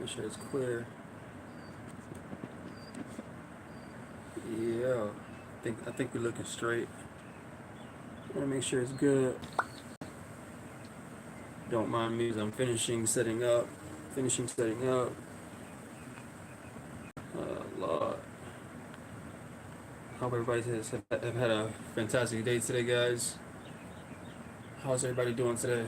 Make sure it's clear. Yeah, I think we're looking straight. I want to make sure it's good. Don't mind me as I'm finishing setting up. Lord. Hope everybody has have had a fantastic day today, guys. How's everybody doing today?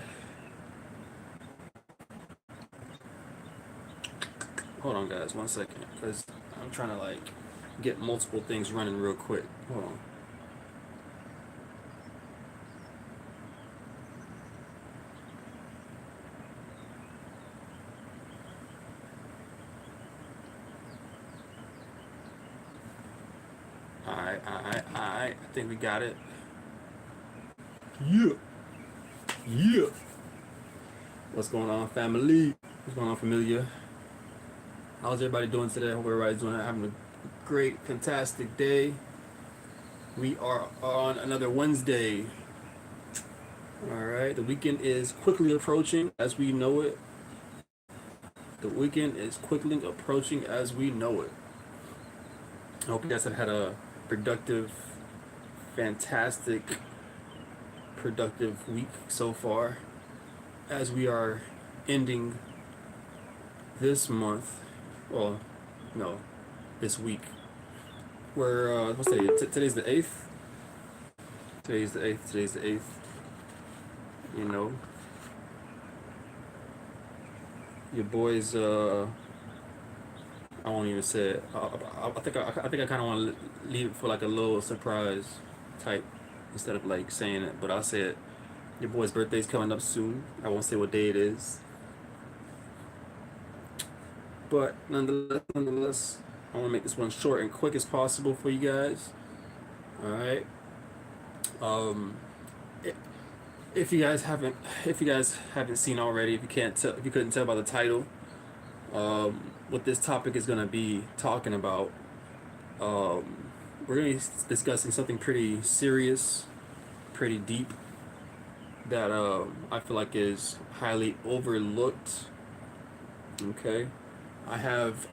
Hold on, guys, 1 second, because I'm trying to like get multiple things running real quick. Hold on. Alright. I think we got it. Yeah. Yeah. What's going on, family? What's going on, familia? How's everybody doing today? I hope everybody's having a great, fantastic day. We are on another Wednesday. Alright, the weekend is quickly approaching as we know it. The weekend is quickly approaching as we know it. I hope you guys have had a productive, fantastic, productive week so far as we are ending this month. Well, no, this week. We're, what's today? Today's the 8th? Today's the 8th. You know. Your boys, I won't even say it. I think I kind of want to leave it for like a little surprise type instead of like saying it, but I'll say it. Your boy's birthday's coming up soon. I won't say what day it is, but nonetheless, I want to make this one short and quick as possible for you guys. All right. Um, if you guys haven't seen already, if you couldn't tell by the title, what this topic is going to be talking about. We're going to be discussing something pretty serious, pretty deep, that I feel like is highly overlooked. Okay, I have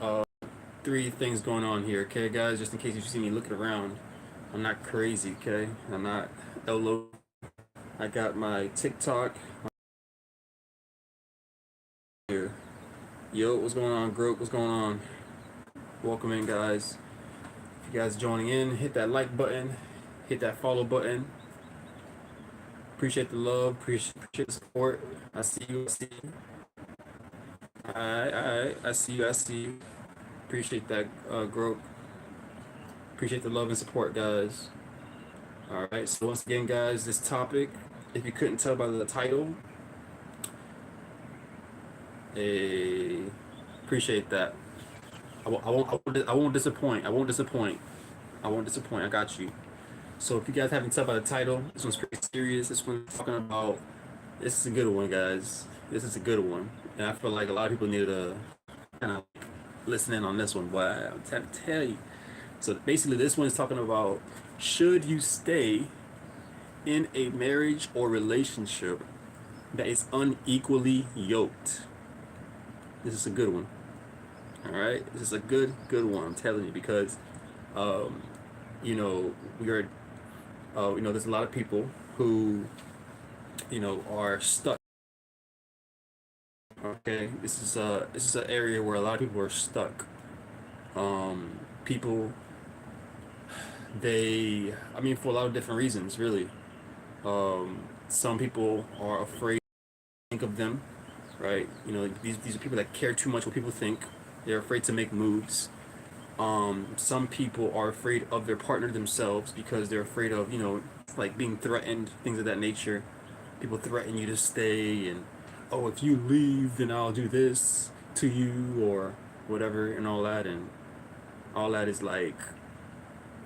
3 things going on here. Okay, guys, just in case you see me looking around, I'm not crazy. Okay, I'm not LO. I got my TikTok here. Yo, what's going on, group? What's going on? Welcome in, guys. If you guys joining in, hit that like button, hit that follow button. Appreciate the love, appreciate the support. I see you. Alright. I see you. Appreciate that growth. Appreciate the love and support, guys. Alright, so once again, guys, this topic, if you couldn't tell by the title, appreciate that. I won't disappoint. I won't disappoint. I got you. So if you guys haven't tell by the title, this one's pretty serious. This one's talking about. This is a good one, guys. This is a good one, and I feel like a lot of people need to kind of listen in on this one. But I'm trying to tell you. So basically, this one is talking about: should you stay in a marriage or relationship that is unequally yoked? This is a good one. All right, this is a good one. I'm telling you, because you know, we are there's a lot of people who are stuck. Okay, this is an area where a lot of people are stuck. People, for a lot of different reasons, really. Some people are afraid to think of them, right? These are people that care too much what people think. They're afraid to make moves. Some people are afraid of their partner themselves because they're afraid of, like being threatened, things of that nature. People threaten you to stay, and oh, if you leave, then I'll do this to you or whatever, and all that. And all that is like,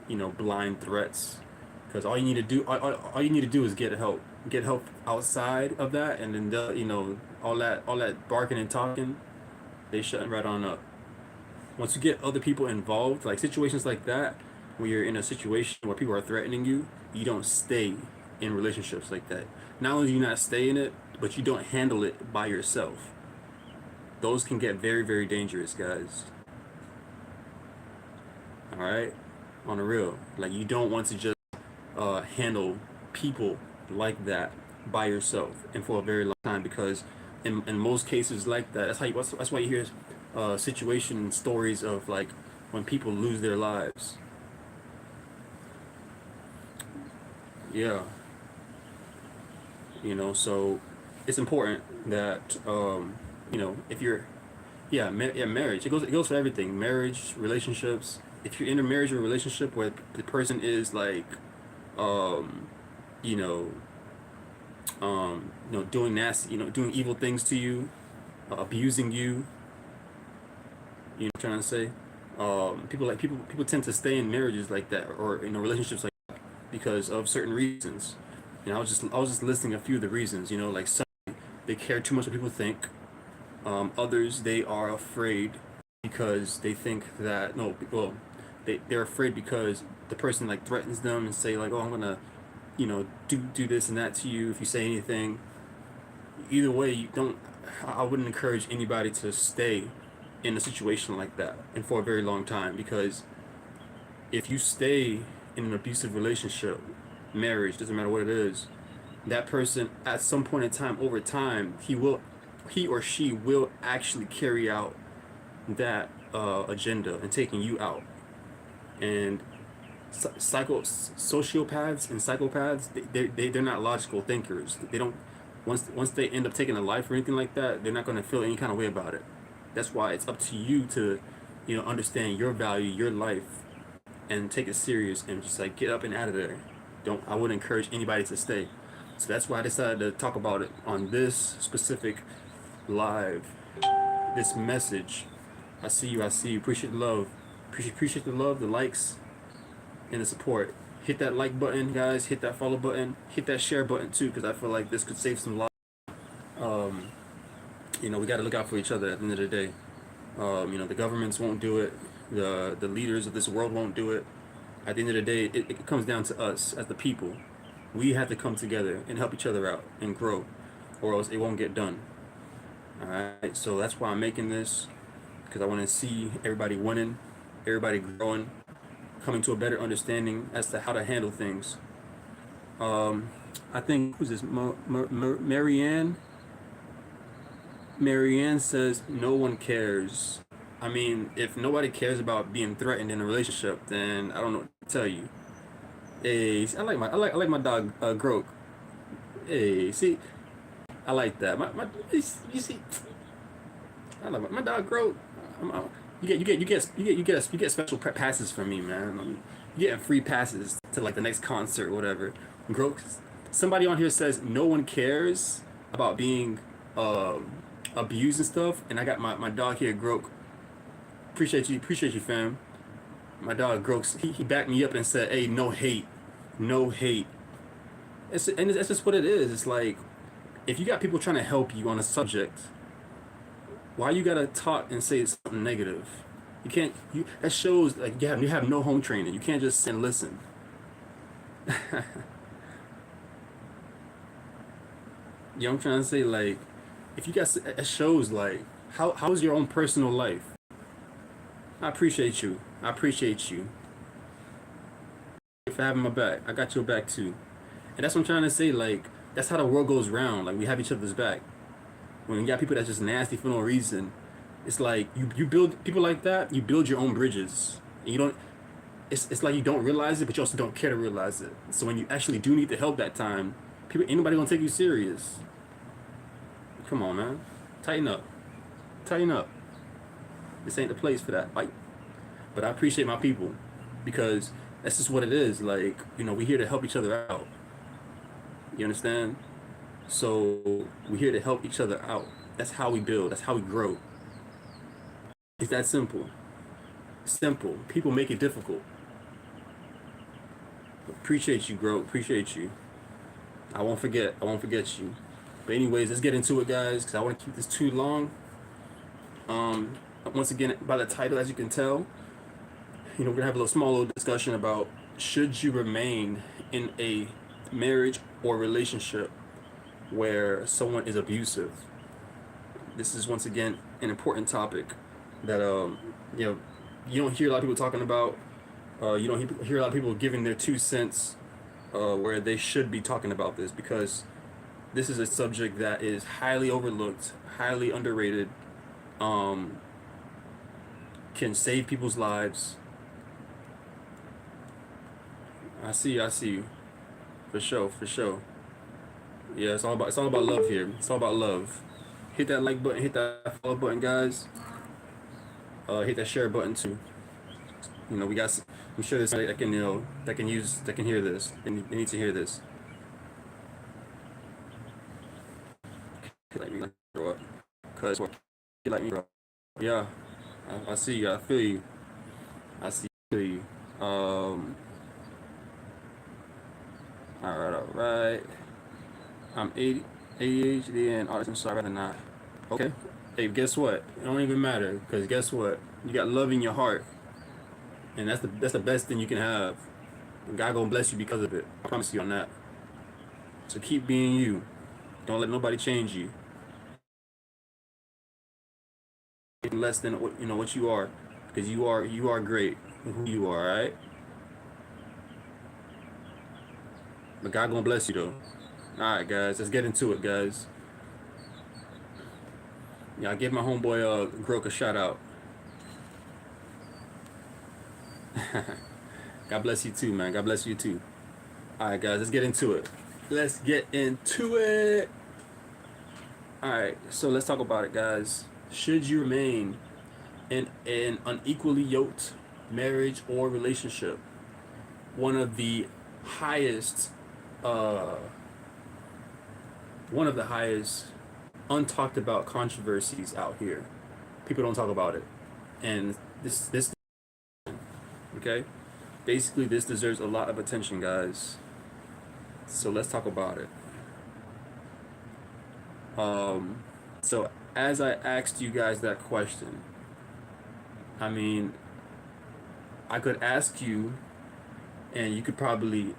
blind threats. Because all you need to do is get help outside of that, and then all that barking and talking, they shutting right on up. Once you get other people involved, like situations like that, when you're in a situation where people are threatening you, you don't stay in relationships like that. Not only do you not stay in it, but you don't handle it by yourself. those can get very, very dangerous, guys. All right, on the real, like you don't want to just handle people like that by yourself and for a very long time, because in most cases like that, that's why you hear situation stories of like when people lose their lives. Yeah, so it's important that if you're yeah, marriage, it goes for everything, marriage, relationships. If you're in a marriage or relationship where the person is like um you know doing nasty, doing evil things to you, abusing you, what I'm trying to say. People tend to stay in marriages like that, or relationships like that, because of certain reasons. I was just listing a few of the reasons. Like some, they care too much what people think. Others, they are afraid because they think that no, well, they're afraid because the person like threatens them and say like, oh, I'm gonna do this and that to you if you say anything. Either way, you don't. I wouldn't encourage anybody to stay in a situation like that and for a very long time, because if you stay in an abusive relationship, marriage, doesn't matter what it is, that person at some point in time, over time, he or she will actually carry out that agenda and taking you out. And sociopaths and psychopaths, they're not logical thinkers. They don't, once they end up taking a life or anything like that, they're not going to feel any kind of way about it. That's why it's up to you to understand your value, your life, and take it serious and just like get up and out of there. Don't I wouldn't encourage anybody to stay. So that's why I decided to talk about it on this specific live, this message. I see you, I see you. Appreciate the love. Appreciate the love, the likes, and the support. Hit that like button, guys. Hit that follow button. Hit that share button too, because I feel like this could save some lives. Um, we got to look out for each other at the end of the day. The governments won't do it. The leaders of this world won't do it. At the end of the day, it comes down to us as the people. We have to come together and help each other out and grow, or else it won't get done. All right. So that's why I'm making this, because I want to see everybody winning, everybody growing, coming to a better understanding as to how to handle things. Um, I think who's this? Marianne. Marianne says no one cares. I mean, if nobody cares about being threatened in a relationship, then I don't know what to tell you. Hey, I like my dog Groke. Hey, see, I like that. You see, I like my dog Groke. You get special passes from me, man. You getting free passes to like the next concert or whatever. Groke. Somebody on here says no one cares about being um abused and stuff, and I got my dog here, Groke. Appreciate you, fam. My dog Groks, he backed me up and said, "Hey, no hate, no hate." That's just what it is. It's like if you got people trying to help you on a subject, why you gotta talk and say something negative? You can't. That shows like you have no home training. You can't just sit and listen. I'm trying to say like if you got it shows like how's your own personal life. I appreciate you. I appreciate you for having my back. I got your back too. And that's what I'm trying to say. Like, that's how the world goes round. Like, we have each other's back. When you got people that's just nasty for no reason, it's like you build people like that. You build your own bridges. And you don't. It's like you don't realize it, but you also don't care to realize it. So when you actually do need the help that time, ain't nobody gonna take you serious. Come on, man. Tighten up. Tighten up. This ain't the place for that fight. But I appreciate my people because that's just what it is. Like, we're here to help each other out. You understand? So we're here to help each other out. That's how we build. That's how we grow. It's that simple. Simple. People make it difficult. Appreciate you, grow. Appreciate you. I won't forget. I won't forget you. But anyways, let's get into it, guys, because I want to keep this too long. Once again, by the title, as you can tell, we're gonna have a small little discussion about should you remain in a marriage or relationship where someone is abusive. This is once again an important topic that you know you don't hear a lot of people talking about. You don't hear a lot of people giving their 2 cents where they should be talking about this, because this is a subject that is highly overlooked, highly underrated, um, can save people's lives. I see you, for sure, for sure. Yeah, it's all about love here. It's all about love. Hit that like button, hit that follow button, guys. Hit that share button too. We got. I'm sure there's somebody that can that can hear this. They need to hear this. Like me grow up, cause like me grow up. Yeah, I see you. I feel you. I see you. All right, all right. I'm 80, ADHD and autism, so I'd rather not. Okay. Hey, guess what? It don't even matter, because guess what? You got love in your heart, and that's the best thing you can have. And God gonna bless you because of it. I promise you on that. So keep being you. Don't let nobody change you. Less than what you are, because you are great who you are. All right. But God gonna bless you though. All right, guys. Let's get into it, guys. Yeah, I give my homeboy Grok a shout out. God bless you too, man. God bless you too. All right, guys. Let's get into it. Let's get into it. All right. So let's talk about it, guys. Should you remain in an unequally yoked marriage or relationship? One of the highest, uh, one of the highest untalked about controversies out here. People don't talk about it, and this okay. Basically, this deserves a lot of attention, guys. So let's talk about it. Um, so as I asked you guys that question, I mean, I could ask you, and you could probably,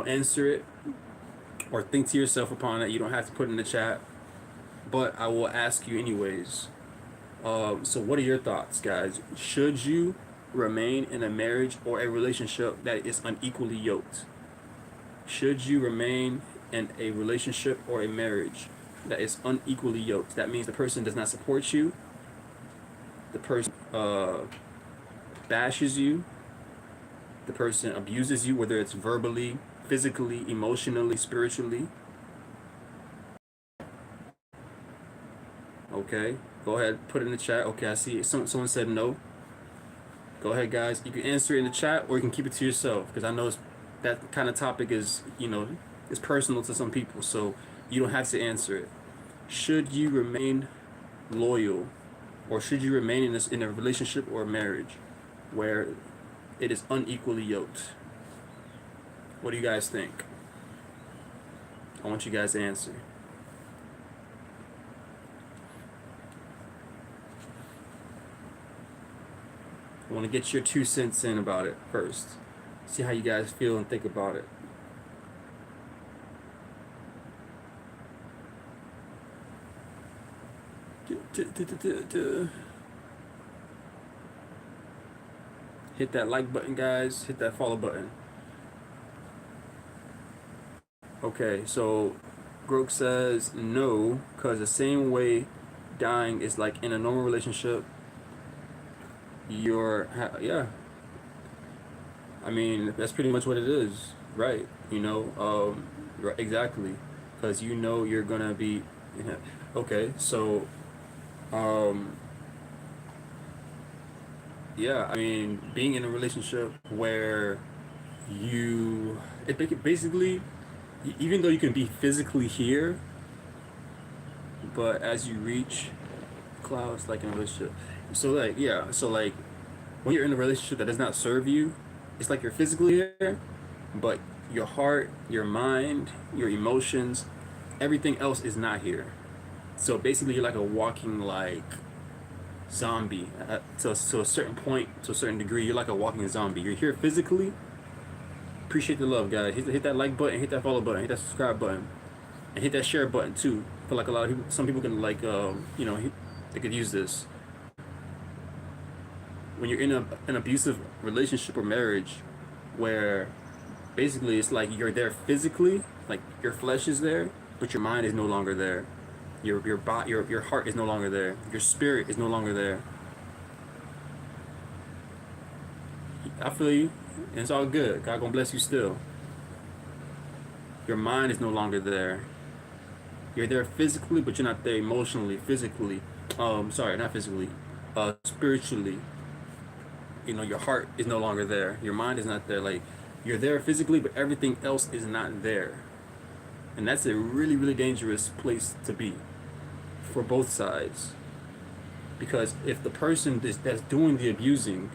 answer it or think to yourself upon it. You don't have to put it in the chat, but I will ask you anyways. So what are your thoughts, guys? Should you remain in a marriage or a relationship that is unequally yoked? Should you remain in a relationship or a marriage that is unequally yoked? That means the person does not support you. The person bashes you. The person abuses you, whether it's verbally, physically, emotionally, spiritually. Okay, go ahead, put it in the chat. Okay, I see it. Someone said no. Go ahead, guys. You can answer it in the chat, or you can keep it to yourself, because I know that kind of topic is, is personal to some people, so you don't have to answer it. Should you remain loyal, or should you remain in a relationship or a marriage where it is unequally yoked? What do you guys think? I want you guys to answer. I want to get your 2 cents in about it first. See how you guys feel and think about it. Hit that like button, guys. Hit that follow button. Okay, so Grok says no, because the same way dying is like in a normal relationship, yeah. I mean, that's pretty much what it is, right? Right, exactly, because you're gonna be. Yeah. Okay, so um, yeah, I mean, being in a relationship where basically, even though you can be physically here, but as you reach clouds, like in a relationship, so like yeah, so like when you're in a relationship that does not serve you, it's like you're physically here, but your heart, your mind, your emotions, everything else is not here. So basically, you're like a walking like zombie. To a certain point, to a certain degree, you're like a walking zombie. You're here physically. Appreciate the love, guys. Hit that like button, hit that follow button, hit that subscribe button, and hit that share button too. I feel like a lot of people, some people can like, they could use this. When you're in an abusive relationship or marriage, where basically it's like you're there physically, like your flesh is there, but your mind is no longer there. Your heart is no longer there. Your spirit is no longer there. I feel you, and it's all good. God gonna bless you still. Your mind is no longer there. You're there physically, but you're not there emotionally, physically. Sorry, not physically. Spiritually. Your heart is no longer there. Your mind is not there. Like you're there physically, but everything else is not there. And that's a really, really dangerous place to be for both sides. Because if the person that's doing the abusing,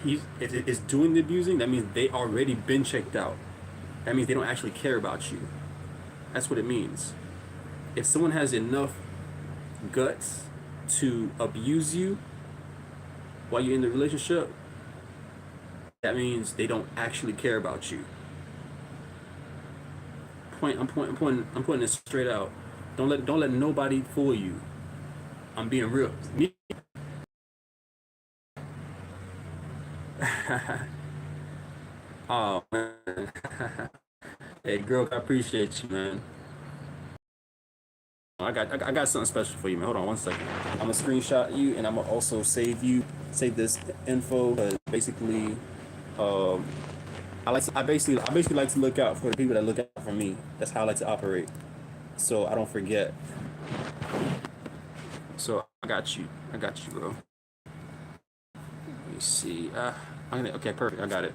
is doing the abusing, that means they already been checked out. That means they don't actually care about you. That's what it means. If someone has enough guts to abuse you while you're in the relationship, that means they don't actually care about you. I'm putting this straight out. Don't let nobody fool you. I'm being real. Oh man. Hey girl, I appreciate you, man. I got something special for you, man. Hold on one second. I'm gonna screenshot you, and I'm gonna also save this info. Cause basically, um, I basically like to look out for the people that look out for me. That's how I like to operate, so I don't forget. So I got you, bro. Let me see. Okay, perfect. I got it.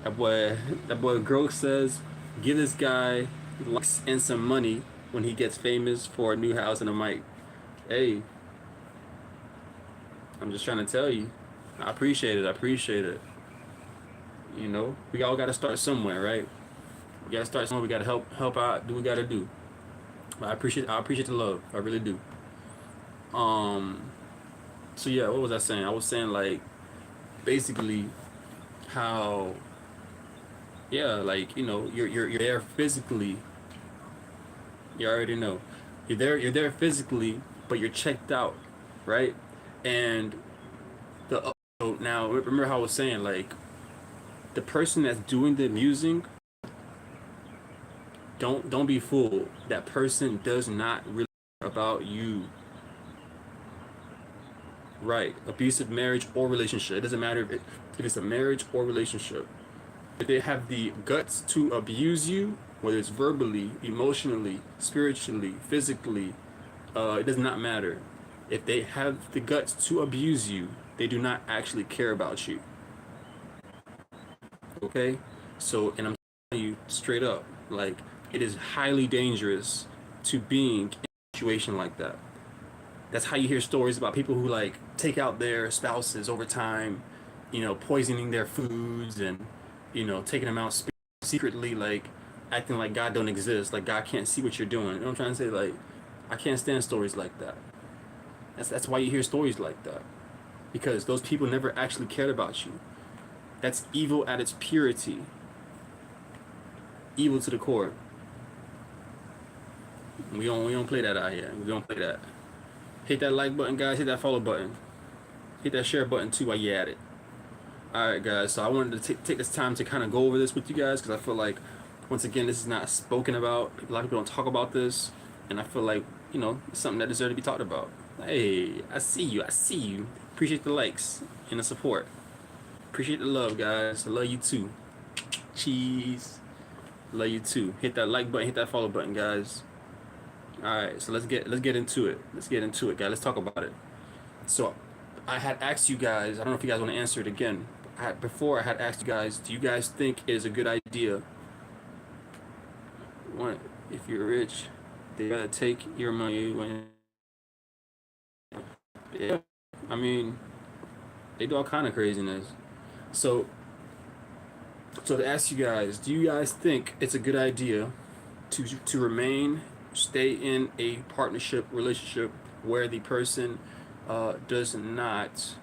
That boy, that boy Growth says, give this guy likes and some money when he gets famous for a new house and a mic. Hey, I'm just trying to tell you. I appreciate it. I appreciate it. We all got to start somewhere, right? We got to start somewhere. We got to help out. Do what we got to do. But I appreciate the love. I really do. Um. So yeah, what was I saying? I was saying like basically how like you're there physically. You already know. You're there physically, but you're checked out, right? And so now remember how I was saying like the person that's doing the abusing, don't be fooled. That person does not really care about you. Right. Abusive marriage or relationship. It doesn't matter if it's a marriage or relationship. If they have the guts to abuse you, whether it's verbally, emotionally, spiritually, physically, it does not matter. If they have the guts to abuse you, they do not actually care about you. Okay? So, and I'm telling you straight up, like, it is highly dangerous to being in a situation like that. That's how you hear stories about people who, like, take out their spouses over time, poisoning their foods and, taking them out secretly, like, acting like God don't exist, like God can't see what you're doing. You know what I'm trying to say? Like, I can't stand stories like that. That's why you hear stories like that. Because those people never actually cared about you. That's evil at its purity. Evil to the core. We don't play that out here. We don't play that. Hit that like button, guys. Hit that follow button. Hit that share button too while you're at it. Alright, guys. So I wanted to take this time to kind of go over this with you guys because I feel like, once again, this is not spoken about. A lot of people don't talk about this. And I feel like, it's something that deserves to be talked about. Hey, I see you. I see you. Appreciate the likes and the support. Appreciate the love, guys. I love you too. Cheese. Love you too. Hit that like button. Hit that follow button, guys. All right, so let's get into it. Let's get into it, guys. Let's talk about it. So, I had asked you guys. I don't know if you guys want to answer it again. Before I had asked you guys, do you guys think it is a good idea? One, if you're rich, they gotta take your money when. Yeah, I mean, they do all kind of craziness. So, to ask you guys, do you guys think it's a good idea to remain, stay in a partnership relationship where the person does not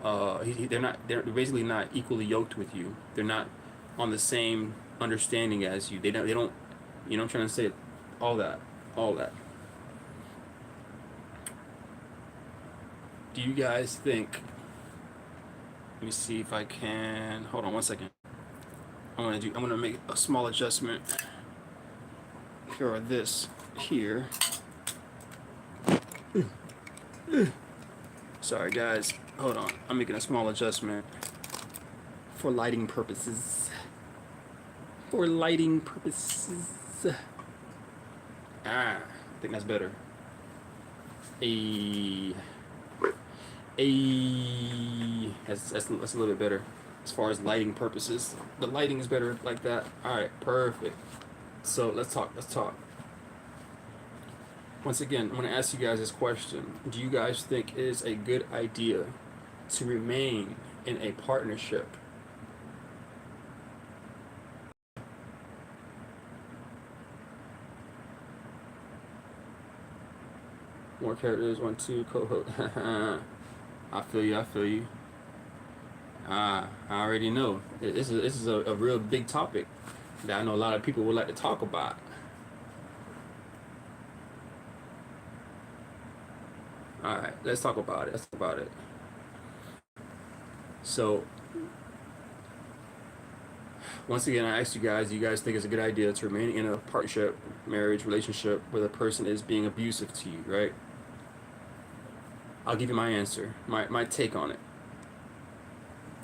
they're basically not equally yoked with you. They're not on the same understanding as you. They don't, you know what I'm trying to say? All that. All that. Do you guys think, let me see if I can, hold on one second. I'm gonna make a small adjustment for this here. Sorry guys, hold on. I'm making a small adjustment for lighting purposes. For lighting purposes. I think that's better. That's a little bit better as far as lighting purposes. The lighting is better like that. All right, perfect. So let's talk. Once again, I'm going to ask you guys this question. Do you guys think it is a good idea to remain in a partnership? More characters, 1, 2, co-host. I feel you. I already know. This is a real big topic that I know a lot of people would like to talk about. All right, let's talk about it. So, once again, I asked you guys, do you guys think it's a good idea to remain in a partnership, marriage, relationship where the person is being abusive to you, right? I'll give you my answer, my take on it.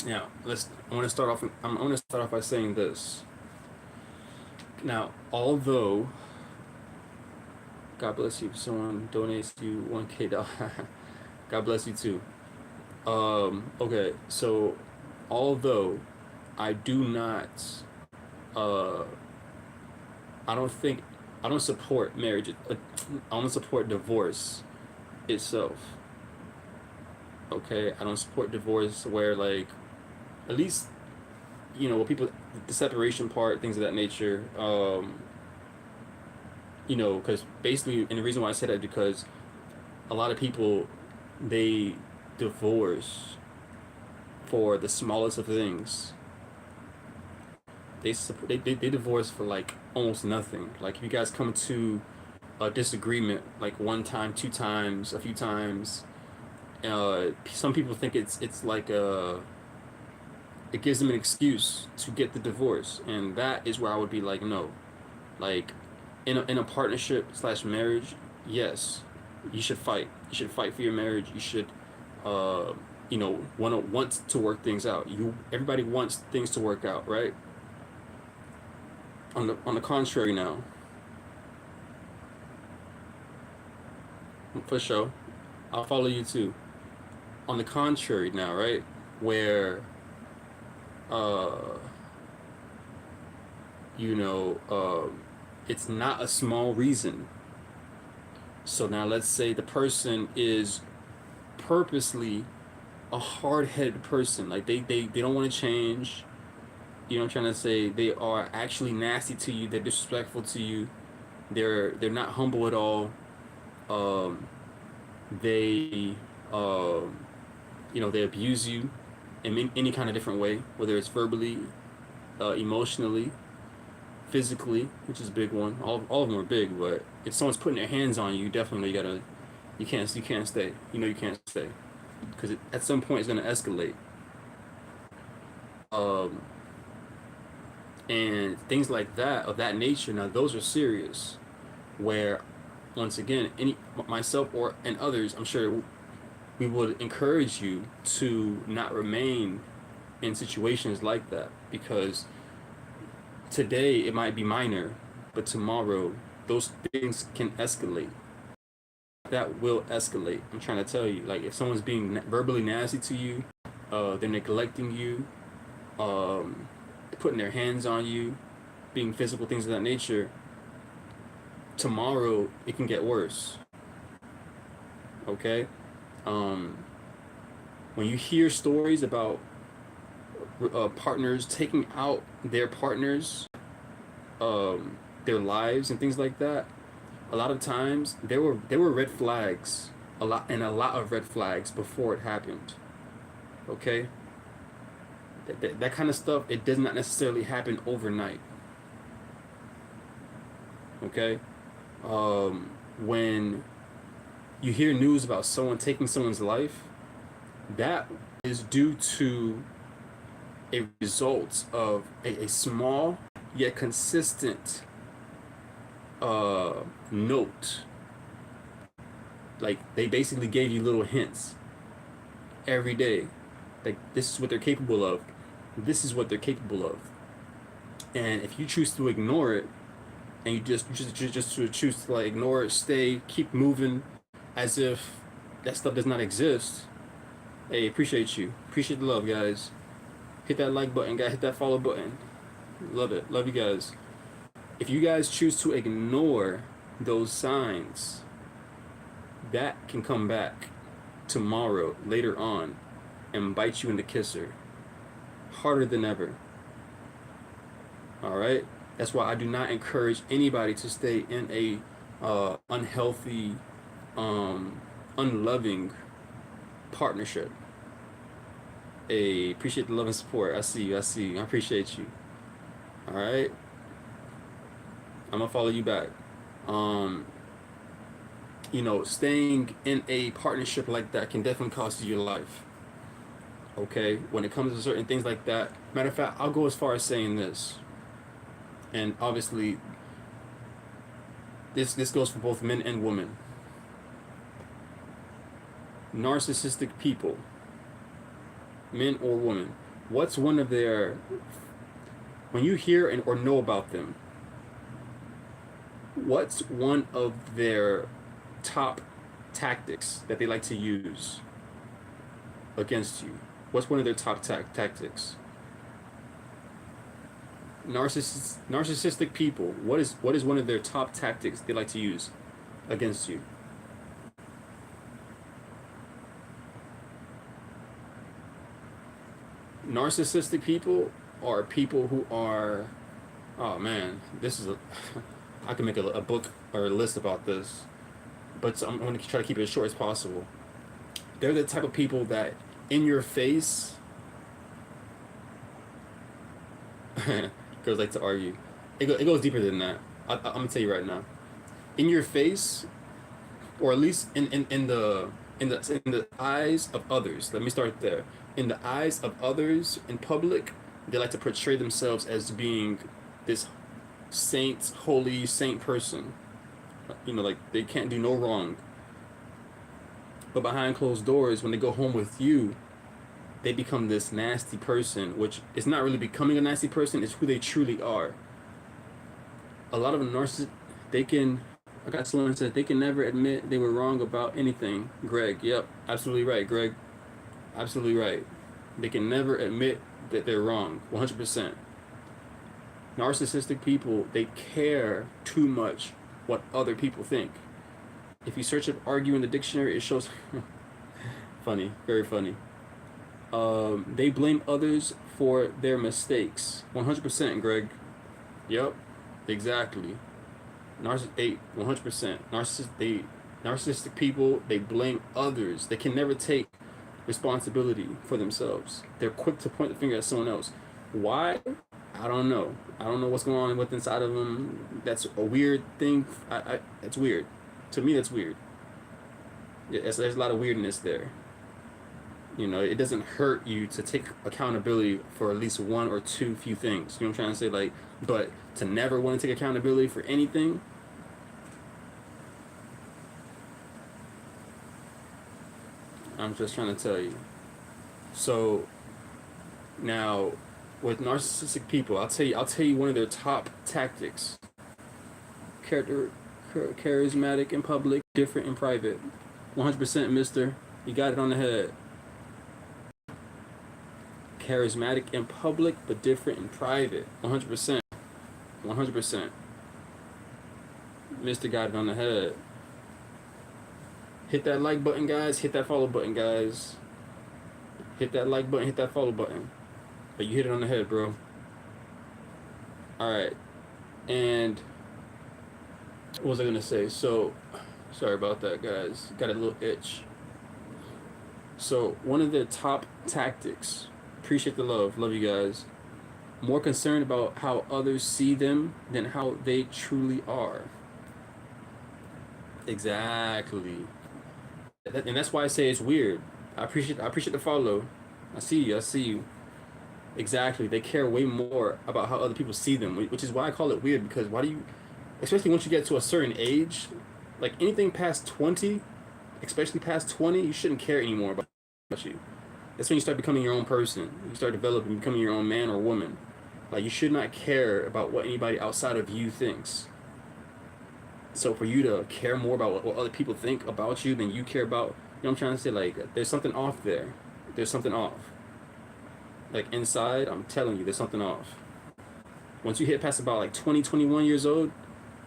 Now, I want to start off. I'm going to start off by saying this. Now, although God bless you, if someone donates you 1K dollars, God bless you too. Okay, so although I do not, uh, I don't think, I don't support marriage. I don't support divorce itself. Okay, I don't support divorce where like, at least, people, the separation part, things of that nature. Because basically, and the reason why I say that is because a lot of people, they divorce for the smallest of things. They divorce for like almost nothing. Like if you guys come to a disagreement like one time, two times, a few times, some people think it's like it gives them an excuse to get the divorce, and that is where I would be like, no, like in a partnership slash marriage, yes, you should fight. You should fight for your marriage. You should, uh, want to work things out. Everybody wants things to work out, right? On the contrary, now, for sure, I'll follow you too. On the contrary, now, right, where, uh, you know, it's not a small reason. So now let's say the person is purposely a hard-headed person. Like they don't want to change. You know what I'm trying to say? They are actually nasty to you. They're disrespectful to you. They're not humble at all. Um, they they abuse you in any kind of different way, whether it's verbally, emotionally, physically, which is a big one. All of them are big, but if someone's putting their hands on you, definitely you can't stay. You can't stay because at some point it's gonna escalate. Um, and things like that of that nature. Now those are serious. Where, once again, any myself or and others, I'm sure we would encourage you to not remain in situations like that because today it might be minor, but tomorrow those things can escalate. That will escalate. I'm trying to tell you, like if someone's being verbally nasty to you, they're neglecting you, um, putting their hands on you, being physical, things of that nature. Tomorrow it can get worse. Okay, um, when you hear stories about partners taking out their partners, their lives and things like that, a lot of times there were red flags, a lot of red flags before it happened. Okay, that kind of stuff, it does not necessarily happen overnight. Okay. When you hear news about someone taking someone's life, that is due to a result of a small yet consistent uh, note. Like they basically gave you little hints every day. Like this is what they're capable of. This is what they're capable of. And if you choose to ignore it, and you just choose to like ignore it, stay, keep moving, as if that stuff does not exist. Hey, appreciate you. Appreciate the love, guys. Hit that like button, guys. Hit that follow button. Love it. Love you guys. If you guys choose to ignore those signs, that can come back tomorrow, later on, and bite you in the kisser. Harder than ever. Alright? That's why I do not encourage anybody to stay in a unhealthy, unloving partnership. Hey, appreciate the love and support. I see you. I see you. I appreciate you. Alright? I'm gonna follow you back. Um, staying in a partnership like that can definitely cost you your life. Okay? When it comes to certain things like that. Matter of fact, I'll go as far as saying this. And obviously, this goes for both men and women. Narcissistic people, men or women, what's one of their, when you hear and or know about them, what's one of their top tactics that they like to use against you? What's one of their top tactics? Narcissistic people, what is one of their top tactics they like to use against you? Narcissistic people are people who are, oh man, this is a I can make a book or a list about this, but I'm going to try to keep it as short as possible. They're the type of people that in your face girls like to argue. It goes deeper than that. I'm gonna tell you right now. In your face, or at least in the eyes of others. Let me start there. In the eyes of others in public, they like to portray themselves as being this saint, holy saint person. Like they can't do no wrong. But behind closed doors, when they go home with you, they become this nasty person, which is not really becoming a nasty person, it's who they truly are. A lot of narcissists, they can, I got someone said they can never admit they were wrong about anything. Greg, yep, absolutely right, Greg. Absolutely right. They can never admit that they're wrong, 100%. Narcissistic people, they care too much what other people think. If you search up argue in the dictionary, it shows funny, very funny. They blame others for their mistakes. 100%, Greg. Yep, exactly. 100%. Narcissistic people, they blame others. They can never take responsibility for themselves. They're quick to point the finger at someone else. Why? I don't know. I don't know what's going on with inside of them. That's a weird thing. That's weird. To me, that's weird. Yeah, there's a lot of weirdness there. It doesn't hurt you to take accountability for at least one or two few things. You know what I'm trying to say? Like, but to never want to take accountability for anything, I'm just trying to tell you. So now, with narcissistic people, I'll tell you one of their top tactics. Character, charismatic in public, different in private. 100%, Mister. You got it on the head. Charismatic in public, but different in private. 100%. 100%. Mister got it on the head. Hit that like button, guys. Hit that follow button, guys. Hit that like button. Hit that follow button. But you hit it on the head, bro. Alright. And what was I going to say? So, sorry about that, guys. Got a little itch. So, one of the top tactics. Appreciate the love. Love you guys. More concerned about how others see them than how they truly are. Exactly. And that's why I say it's weird. I appreciate the follow. I see you. I see you. Exactly. They care way more about how other people see them, which is why I call it weird. Because why do you, especially once you get to a certain age, like anything past 20, especially past 20, you shouldn't care anymore about you. That's when you start becoming your own person. You start developing, becoming your own man or woman. Like you should not care about what anybody outside of you thinks. So for you to care more about what other people think about you than you care about, you know what I'm trying to say? Like there's something off there. There's something off. Like inside, I'm telling you, there's something off. Once you hit past about like 20, 21 years old,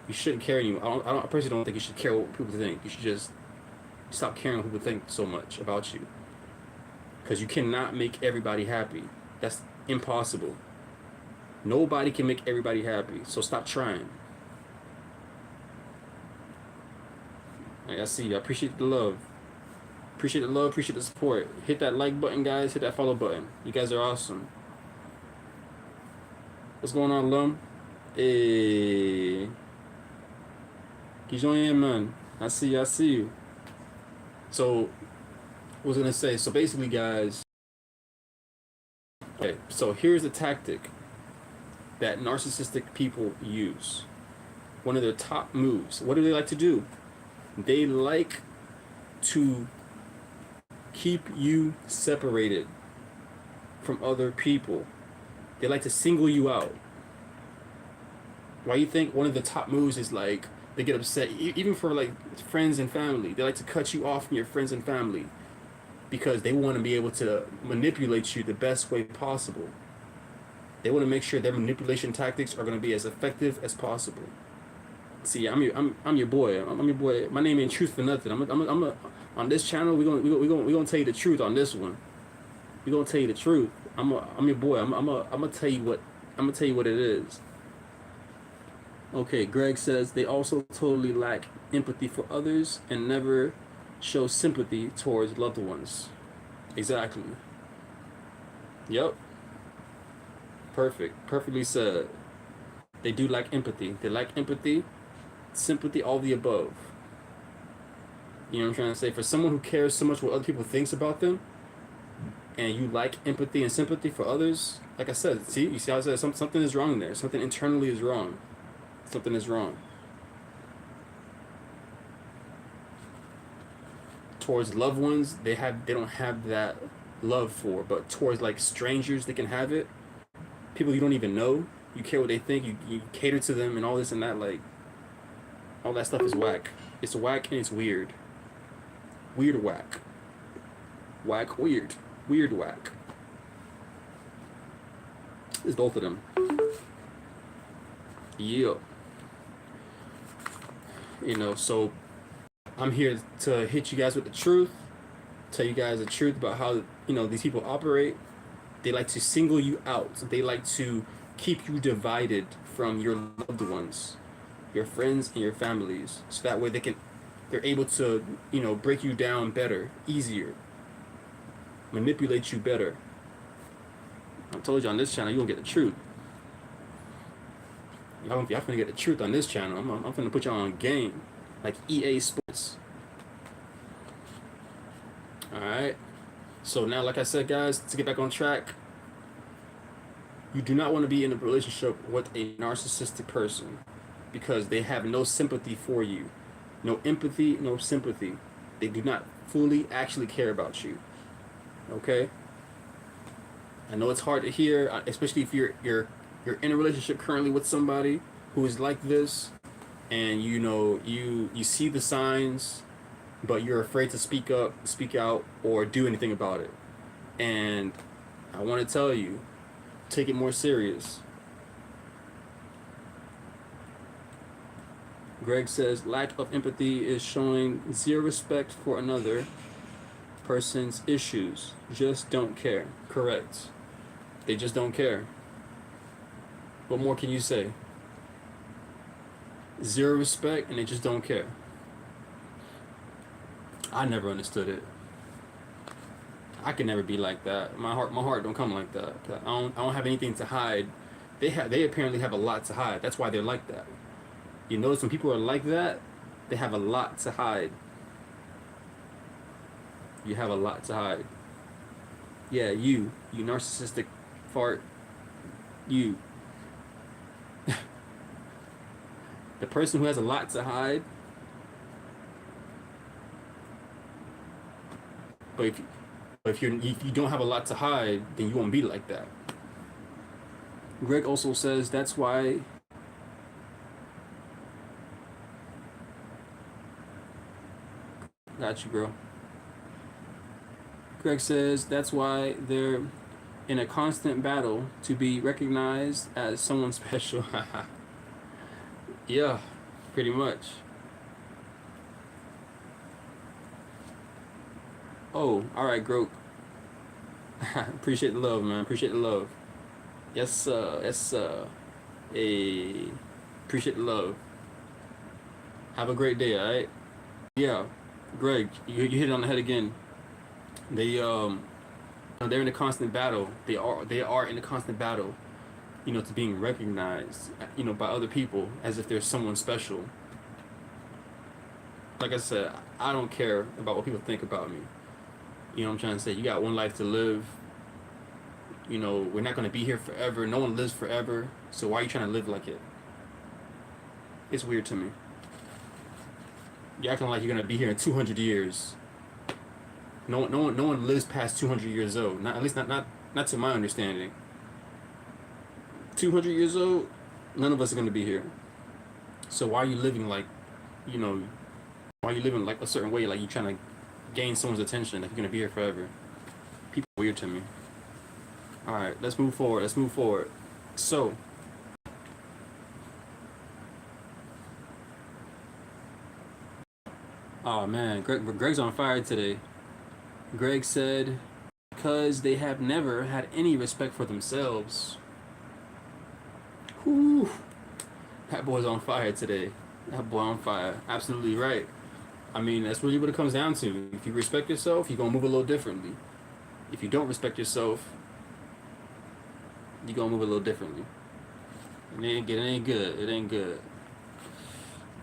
you shouldn't care anymore. I personally don't think you should care what people think. You should just stop caring what people think so much about you. Because you cannot make everybody happy. That's impossible. Nobody can make everybody happy. So stop trying. I see you. I appreciate the love. Appreciate the love. Appreciate the support. Hit that like button, guys. Hit that follow button. You guys are awesome. What's going on, Lum? Hey. Keep joining in, man. I see you. I see you. So, what was I gonna say? So basically, guys. Okay. So here's the tactic that narcissistic people use. One of their top moves. What do they like to do? They like to keep you separated from other people. They like to single you out. Why you think one of the top moves is like they get upset, even for like friends and family. They like to cut you off from your friends and family because they want to be able to manipulate you the best way possible. They want to make sure their manipulation tactics are going to be as effective as possible. See, I'm your boy. I'm your boy. My name ain't Truth for nothing. On this channel. We gonna tell you the truth on this one. We gonna tell you the truth. I'm your boy. I'm gonna tell you what it is. Okay, Greg says they also totally lack empathy for others and never show sympathy towards loved ones. Exactly. Yep. Perfect. Perfectly said. They do lack empathy. They lack empathy, sympathy, all the above. You know what I'm trying to say? For someone who cares so much what other people thinks about them, and you lack empathy and sympathy for others, like I said, you see how I said something is wrong there. Something internally is wrong. Something is wrong. Towards loved ones, they don't have that love for, but towards like strangers, they can have it. People you don't even know, you care what they think. You cater to them and all this and that. Like all that stuff is whack. It's whack and it's weird. Weird whack. Whack weird. Weird whack. It's both of them. Yeah. You know, so I'm here to hit you guys with the truth, tell you guys the truth about how, you know, these people operate. They like to single you out. They like to keep you divided from your loved ones, your friends and your families. So that way they're able to, you know, break you down better, easier, manipulate you better. I told you on this channel, you're gonna get the truth. Y'all finna get the truth on this channel. I'm finna put y'all on game, like EA Sports. Alright. So now, like I said, guys, to get back on track, you do not want to be in a relationship with a narcissistic person because they have no sympathy for you. No empathy, no sympathy. They do not fully actually care about you. Okay? I know it's hard to hear, especially if you're in a relationship currently with somebody who is like this, and you know you see the signs, but you're afraid to speak up, speak out, or do anything about it. And I want to tell you, take it more serious. Greg says lack of empathy is showing zero respect for another person's issues. Just don't care. Correct. They just don't care. What more can you say? Zero respect and they just don't care. I never understood it. I can never be like that. My heart don't come like that. I don't have anything to hide they apparently have a lot to hide. That's why they're like that. You notice when people are like that, they have a lot to hide. You have a lot to hide. Yeah, you narcissistic fart, you, the person who has a lot to hide. But if you don't have a lot to hide, then you won't be like that. Greg also says that's why. Got you, bro. Greg says that's why they're in a constant battle to be recognized as someone special. Yeah, pretty much. Oh, all right, Groke. Appreciate the love, man. Appreciate the love. Yes, sir. Yes, sir. Hey, appreciate the love. Have a great day, all right? Yeah, Greg, you hit it on the head again. They they're in a constant battle. They are in a constant battle. To being recognized, by other people as if they're someone special. Like I said, I don't care about what people think about me. You know what I'm trying to say? You got one life to live. We're not going to be here forever. No one lives forever. So why are you trying to live like it? It's weird to me. You're acting like you're going to be here in 200 years. No one lives past 200 years old. Not at least not to my understanding. 200 years old, none of us are going to be here. So why are you living like, you know, why are you living like a certain way? Like you trying to gain someone's attention. Like you're going to be here forever. People are weird to me. All right, let's move forward. Let's move forward. So, oh man, Greg's on fire today. Greg said, because they have never had any respect for themselves. Whew. That boy's on fire today. That boy on fire. Absolutely right. I mean, that's really what it comes down to. If you respect yourself, you're going to move a little differently. If you don't respect yourself, you're going to move a little differently. It ain't good. It ain't good. It ain't good.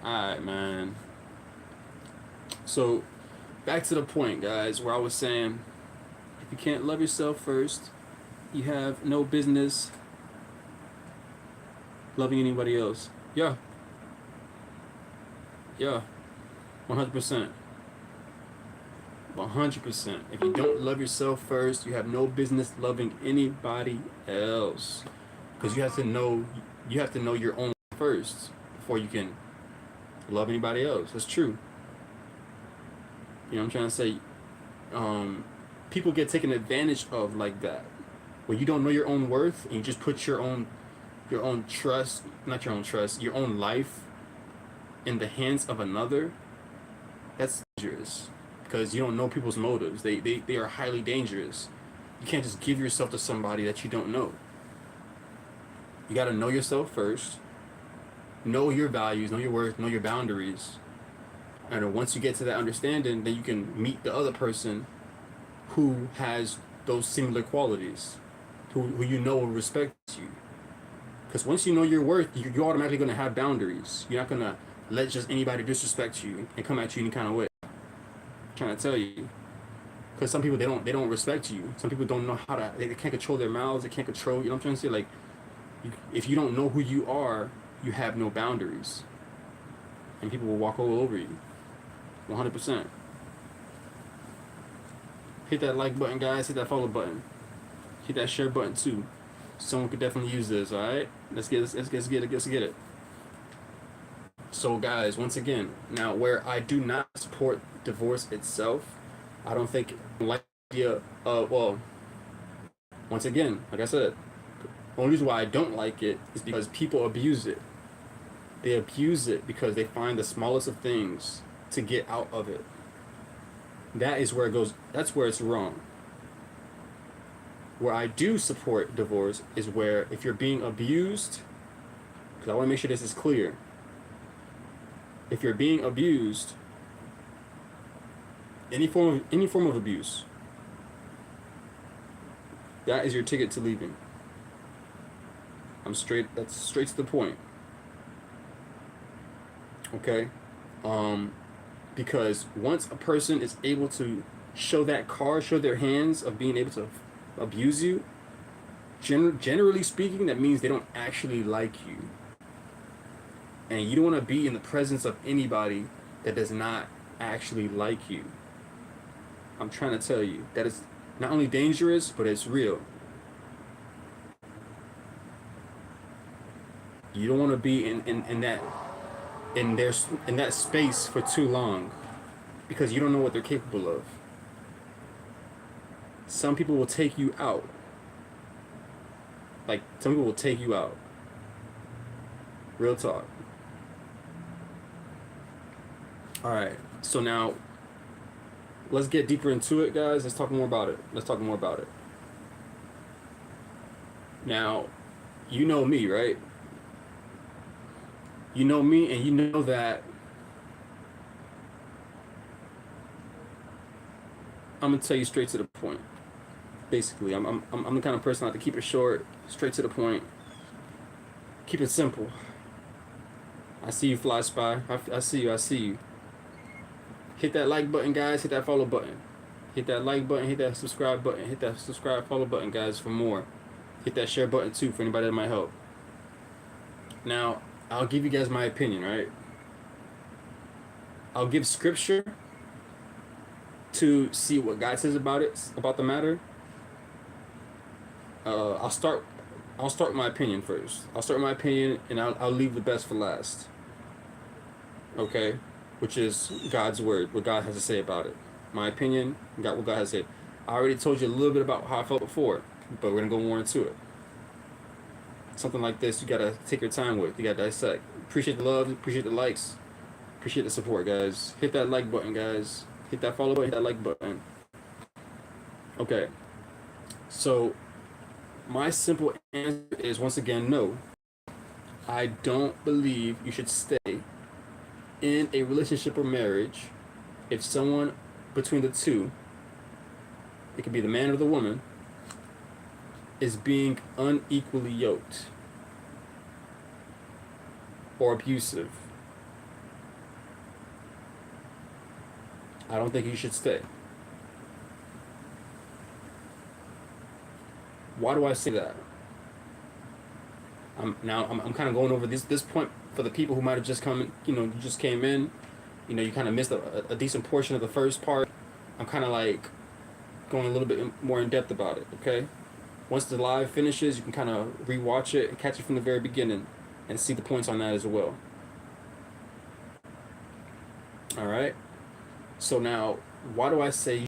Alright, man. So, back to the point, guys, where I was saying, if you can't love yourself first, you have no business loving anybody else. Yeah. Yeah. 100%. 100%. If you don't love yourself first, you have no business loving anybody else. Because you have to know your own first before you can love anybody else. That's true. You know what I'm trying to say? People get taken advantage of like that. Where you don't know your own worth and you just put your own trust, not your own trust, your own life in the hands of another. That's dangerous. Because you don't know people's motives. They are highly dangerous. You can't just give yourself to somebody that you don't know. You got to know yourself first. Know your values, know your worth, know your boundaries. And once you get to that understanding, then you can meet the other person who has those similar qualities, who you know will respect you. Because once you know your worth, you're automatically going to have boundaries. You're not going to let just anybody disrespect you and come at you any kind of way. I'm trying to tell you. Because some people, they don't respect you. Some people don't know how to, they can't control their mouths, they can't control, you know what I'm trying to say? Like, if you don't know who you are, you have no boundaries. And people will walk all over you. 100%. Hit that like button, guys. Hit that follow button. Hit that share button too. Someone could definitely use this. All right, let's get it. So, guys, once again, now where I do not support divorce itself, I don't think like the idea. Well, once again, like I said, the only reason why I don't like it is because people abuse it. They abuse it because they find the smallest of things to get out of it. That is where it goes. That's where it's wrong. Where I do support divorce is where if you're being abused, because I want to make sure this is clear. If you're being abused, any form of abuse, that is your ticket to leaving. That's straight to the point. Okay. Um, because once a person is able to show that card, show their hands of being able to abuse you, generally speaking, that means they don't actually like you. And you don't want to be in the presence of anybody that does not actually like you. I'm trying to tell you that is not only dangerous, but it's real. You don't want to be in their in that space for too long because you don't know what they're capable of. Some people will take you out. Like some people will take you out. Real talk. All right. So now let's get deeper into it, guys. Let's talk more about it. Let's talk more about it. Now, you know me, right? You know me, and you know that I'm gonna tell you straight to the point. Basically, I'm the kind of person I like to keep it short, straight to the point, keep it simple. I see you, Fly Spy. I see you. I see you. Hit that like button, guys. Hit that follow button. Hit that like button. Hit that subscribe button. Hit that subscribe follow button, guys, for more. Hit that share button too for anybody that might help. Now, I'll give you guys my opinion, right? I'll give scripture to see what God says about it, about the matter. Uh, I'll start. I'll start with my opinion first. I'll start with my opinion, and I'll leave the best for last. Okay, which is God's word, what God has to say about it. My opinion, got what God has said. I already told you a little bit about how I felt before, but we're gonna go more into it. Something like this, you gotta take your time with. You gotta dissect. Appreciate the love. Appreciate the likes. Appreciate the support, guys. Hit that like button, guys. Hit that follow button. Hit that like button. Okay. So my simple answer is once again no. I don't believe you should stay in a relationship or marriage if someone between the two, it could be the man or the woman, is being unequally yoked or abusive. I don't think you should stay. Why do I say that? I'm kind of going over this point for the people who might have just come, you just came in, you kind of missed a decent portion of the first part. I'm kind of like going a little bit more in depth about it, okay? Once the live finishes, you can kind of rewatch it and catch it from the very beginning and see the points on that as well. All right? So now, why do I say you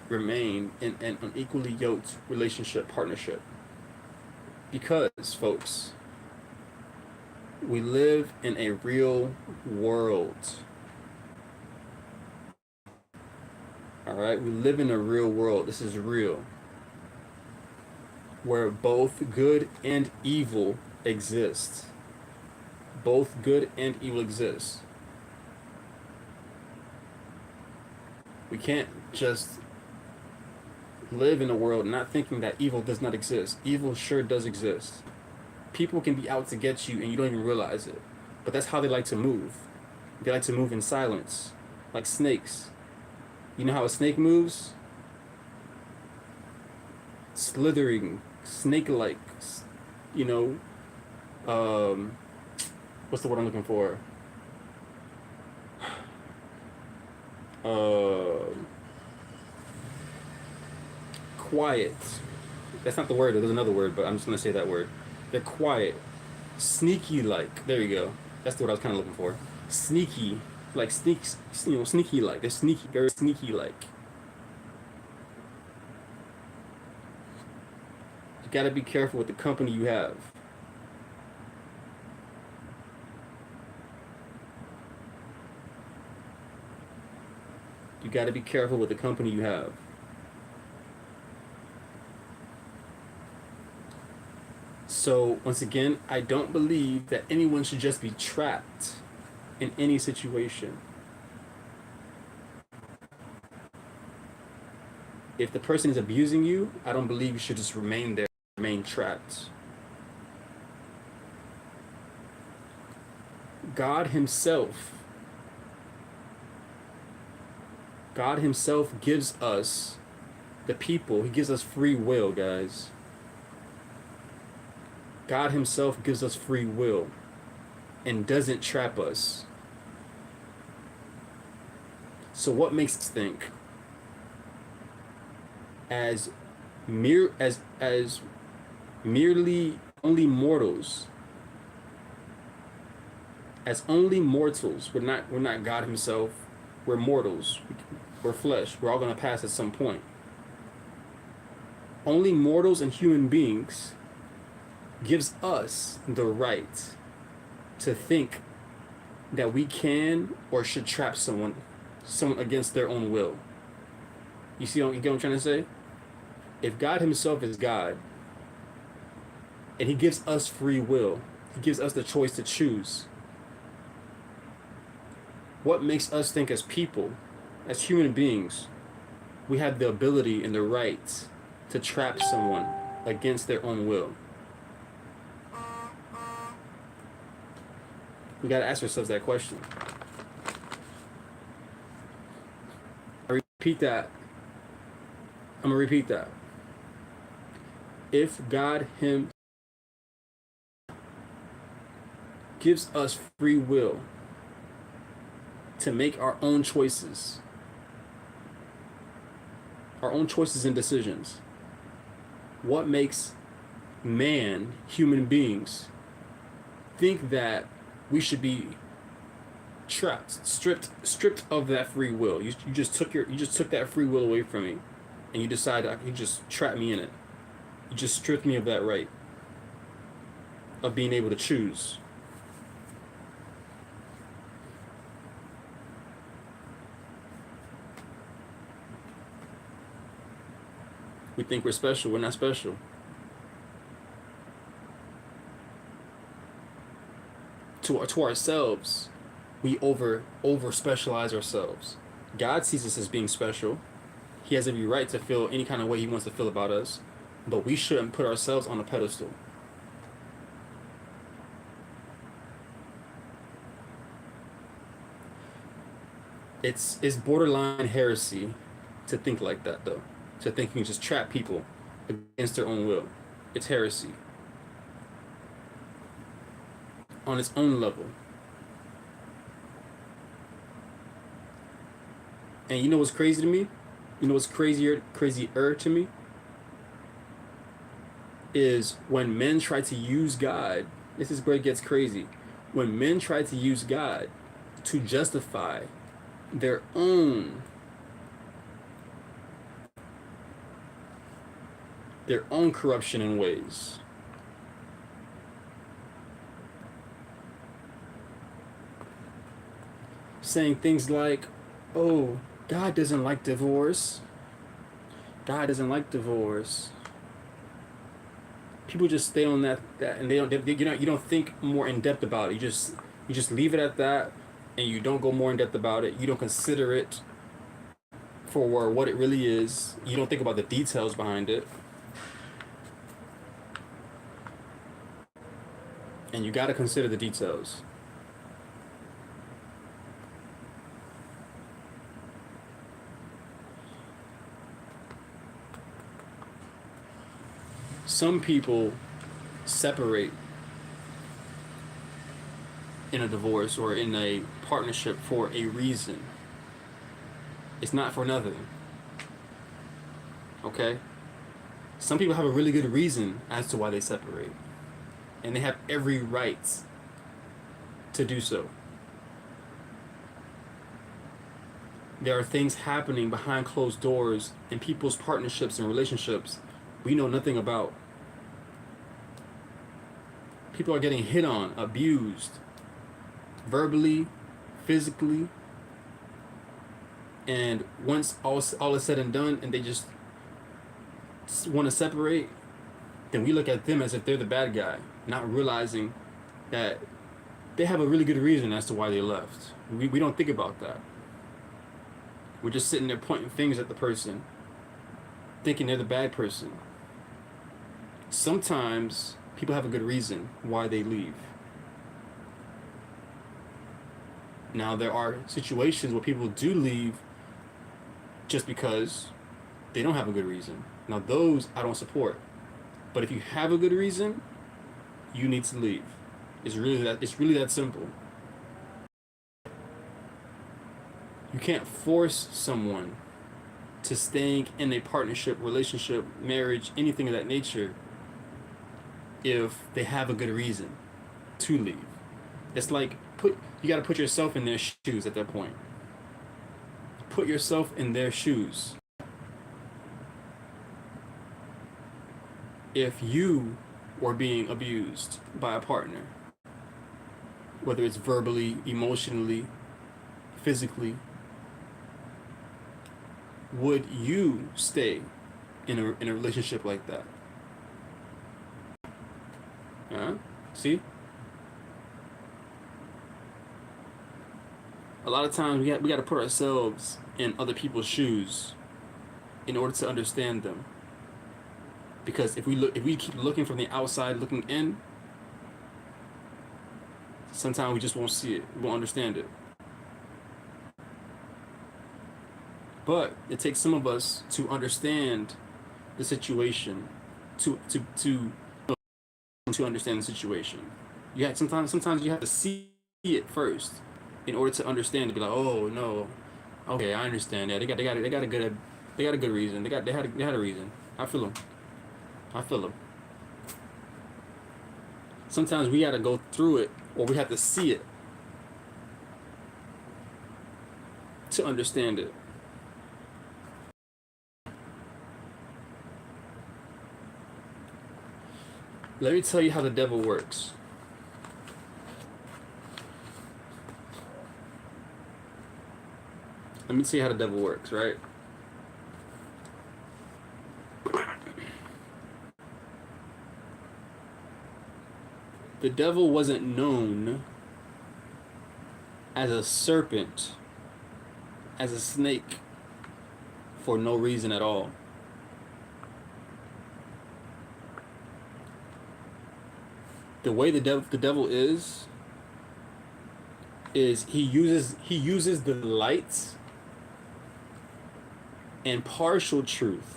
remain in an unequally yoked relationship, partnership? Because, folks, we live in a real world. All right? We live in a real world. This is real. Where both good and evil exist. Both good and evil exist. We can't just live in a world not thinking that evil does not exist. Evil sure does exist. People can be out to get you and you don't even realize it. But that's how they like to move. They like to move in silence, like snakes. You know how a snake moves? Slithering, snake-like, you know, what's the word I'm looking for? Quiet. That's not the word. There's another word, but I'm just gonna say that word. They're quiet, sneaky-like. There you go. That's the word I was kind of looking for. Sneaky, like sneaks, sneaky-like. They're sneaky, very sneaky-like. You gotta be careful with the company you have. You gotta be careful with the company you have. So, once again, I don't believe that anyone should just be trapped in any situation. If the person is abusing you, I don't believe you should just remain there, remain trapped. God Himself, God Himself gives us, the people, He gives us free will, guys. God Himself gives us free will and doesn't trap us. So what makes us think as as merely only mortals, as only mortals, we're not God Himself, we're mortals, we're flesh, we're all gonna pass at some point. Only mortals and human beings gives us the right to think that we can or should trap someone against their own will. You get what I'm trying to say? If God Himself is God and He gives us free will, He gives us the choice to choose, what makes us think as people, as human beings, we have the ability and the right to trap someone against their own will? We got to ask ourselves that question. I repeat that. I'm going to repeat that. If God Him gives us free will to make our own choices and decisions, what makes man, human beings, think that we should be trapped, stripped of that free will? You just took that free will away from me, and you decided you just trapped me in it. You just stripped me of that right of being able to choose. We think we're special. We're not special. To ourselves, we over specialize ourselves. God sees us as being special. He has every right to feel any kind of way He wants to feel about us, but we shouldn't put ourselves on a pedestal. It's borderline heresy to think like that, though. To think you can just trap people against their own will. It's heresy on its own level. And you know what's crazy to me? You know what's crazier to me? Is when men try to use God. This is where it gets crazy. When men try to use God to justify their own corruption in ways. Saying things like, oh, God doesn't like divorce. God doesn't like divorce. People just stay on that and you don't think more in depth about it. You just leave it at that, and you don't go more in depth about it. You don't consider it for what it really is. You don't think about the details behind it. And you got to consider the details. Some people separate in a divorce or in a partnership for a reason. It's not for nothing. Okay? Some people have a really good reason as to why they separate. And they have every right to do so. There are things happening behind closed doors in people's partnerships and relationships we know nothing about. People are getting hit on, abused, verbally, physically, and once all is said and done and they just want to separate, then we look at them as if they're the bad guy, not realizing that they have a really good reason as to why they left. We don't think about that. We're just sitting there pointing fingers at the person, thinking they're the bad person. Sometimes people have a good reason why they leave. Now, there are situations where people do leave just because they don't have a good reason. Now, those I don't support. But if you have a good reason, you need to leave. It's really that simple. You can't force someone to staying in a partnership, relationship, marriage, anything of that nature if they have a good reason to leave. It's like you got to put yourself in their shoes at that point. Put yourself in their shoes. If you were being abused by a partner, whether it's verbally, emotionally, physically, would you stay in a relationship like that? See? A lot of times we got to put ourselves in other people's shoes in order to understand them. Because if we keep looking from the outside, looking in, sometimes we just won't see it. We won't understand it. But it takes some of us to understand the situation, to understand the situation. Sometimes you have to see it first in order to understand it. Be like, oh no, okay, I understand that. They got a good reason. They had a reason. I feel them. I feel them. Sometimes we got to go through it, or we have to see it to understand it. Let me tell you how the devil works. Let me tell you how the devil works, right? The devil wasn't known as a serpent, as a snake, for no reason at all. The way the devil is he uses the light and partial truth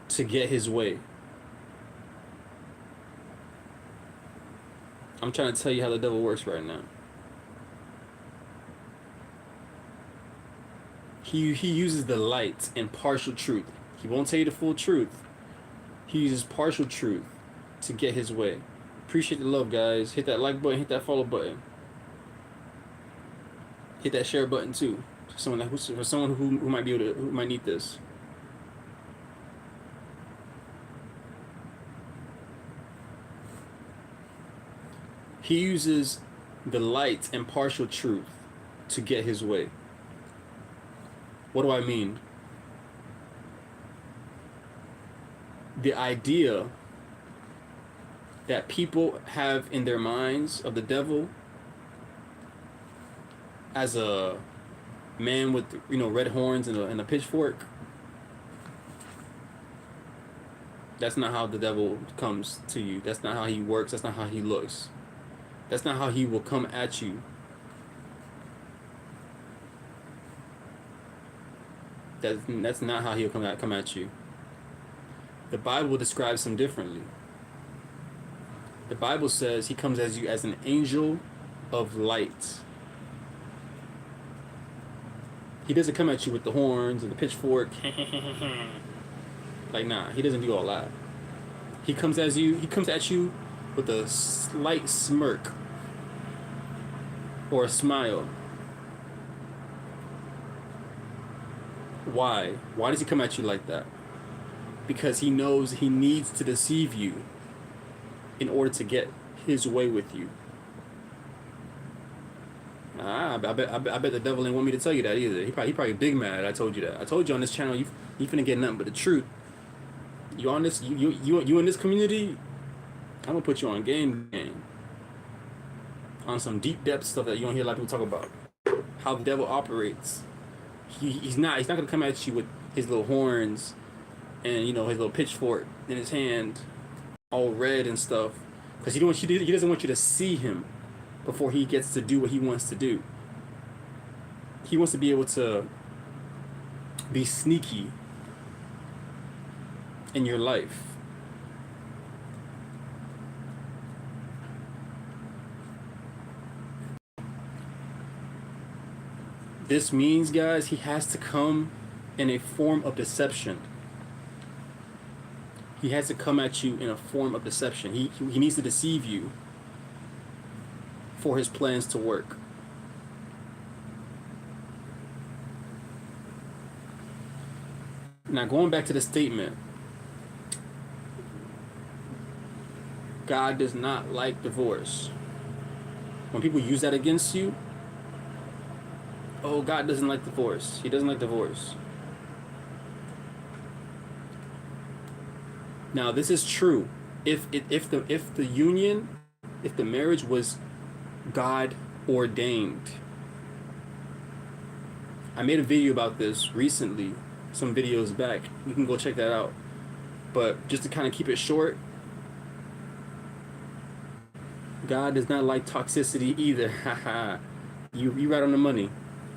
to get his way. I'm trying to tell you how the devil works right now. He uses the light and partial truth. He won't tell you the full truth. He uses partial truth to get his way. Appreciate the love, guys. Hit that like button, hit that follow button. Hit that share button too. For someone who might be able to, who might need this. He uses the light and partial truth to get his way. What do I mean? The idea that people have in their minds of the devil as a man with, red horns and a pitchfork. That's not how the devil comes to you. That's not how he works. That's not how he looks. That's not how he will come at you. That's not how he'll come at you. The Bible describes him differently. The Bible says he comes as you as an angel of light. He doesn't come at you with the horns and the pitchfork. Like, nah, he doesn't do all that. He comes at you with a slight smirk or a smile. Why? Why does he come at you like that? Because he knows he needs to deceive you in order to get his way with you. I bet the devil didn't want me to tell you that either. He probably big mad I told you that. I told you on this channel you finna get nothing but the truth. You on this you in this community, I'm gonna put you on game on some deep depth stuff that you don't hear a lot of people talk about. How the devil operates. He's not gonna come at you with his little horns and his little pitchfork in his hand, all red and stuff, because he doesn't want you to see him before he gets to do what he wants to do. he wants to be able to be sneaky in your life. This means, guys, he has to come in a form of deception. He has to come at you in a form of deception. He needs to deceive you for his plans to work. Now, going back to the statement, God does not like divorce. When people use that against you, oh, God doesn't like divorce. He doesn't like divorce. Now, this is true. If the union, if the marriage was God ordained. I made a video about this recently, some videos back. You can go check that out. But just to kind of keep it short, God does not like toxicity either. Haha. you right on the money.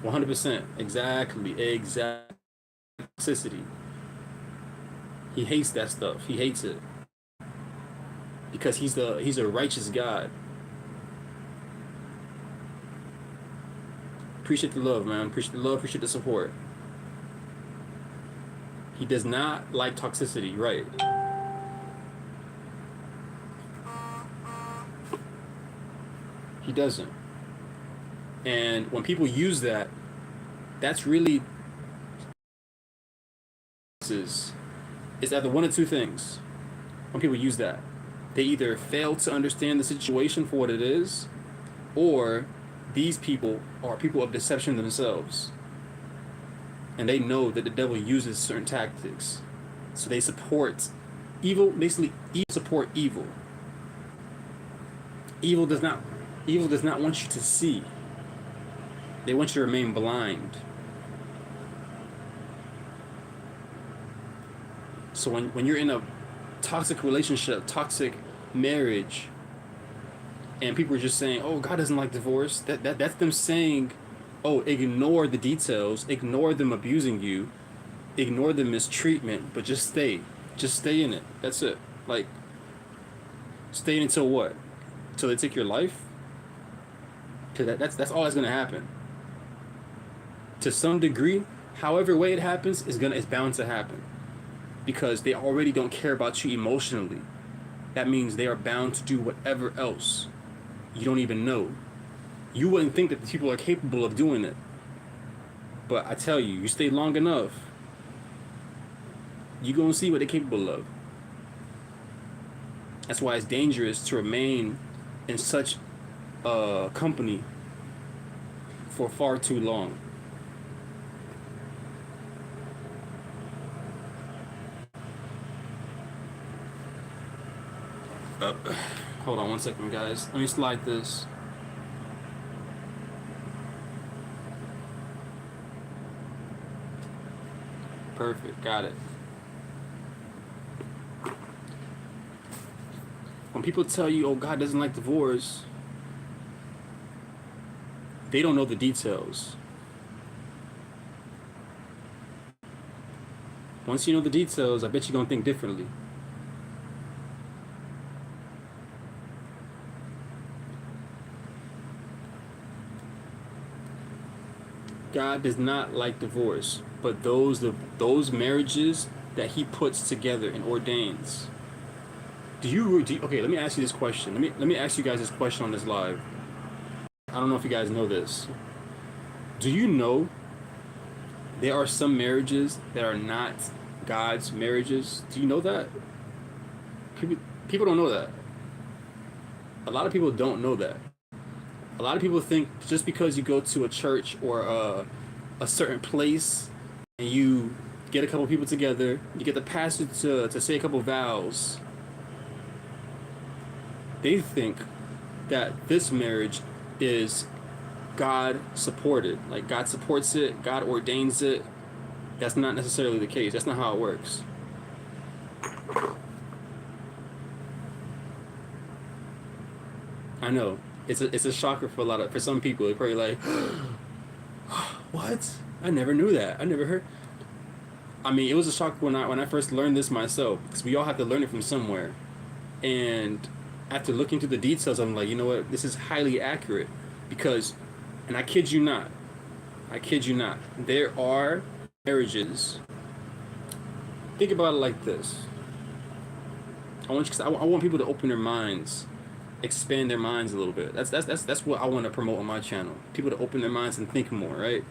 100%. Exactly. Toxicity. He hates that stuff. He hates it. Because he's a righteous God. Appreciate the love, man. Appreciate the love. Appreciate the support. He does not like toxicity, right? He doesn't. And when people use that, that's really is either one of two things. When people use that, they either fail to understand the situation for what it is, or these people are people of deception themselves. And they know that the devil uses certain tactics. So they support evil, basically support evil. Evil does not want you to see. They want you to remain blind. So when you're in a toxic relationship, toxic marriage, and people are just saying, oh, God doesn't like divorce, that's them saying, oh, ignore the details, ignore them abusing you, ignore the mistreatment, but just stay in it. That's it. Like, stay in until what? Until they take your life? Because that's all that's gonna happen. To some degree, however way it happens, it's bound to happen. Because they already don't care about you emotionally. That means they are bound to do whatever else you don't even know. You wouldn't think that the people are capable of doing it. But I tell you, you stay long enough, you're going to see what they're capable of. That's why it's dangerous to remain in such a company for far too long. Hold on one second, guys. Let me slide this. Perfect, got it. When people tell you, oh, God doesn't like divorce, they don't know the details. Once you know the details, I bet you're going to think differently. God does not like divorce, but those marriages that he puts together and ordains. Okay, let me ask you this question. Let me ask you guys this question on this live. I don't know if you guys know this. Do you know there are some marriages that are not God's marriages? Do you know that? People don't know that. A lot of people don't know that. A lot of people think just because you go to a church or a certain place and you get a couple people together, you get the pastor to say a couple vows, they think that this marriage is God supported. Like, God supports it, God ordains it. That's not necessarily the case. That's not how it works. I know. It's a shocker for some people. They're probably like, What? I never knew that. I never heard. I mean, it was a shock when I first learned this myself, because we all have to learn it from somewhere. And after looking through the details, I'm like, you know what? This is highly accurate, because, and I kid you not, I kid you not, there are marriages. Think about it like this. I want people to open their minds, expand their minds a little bit. That's what I want to promote on my channel. People to open their minds and think more, right?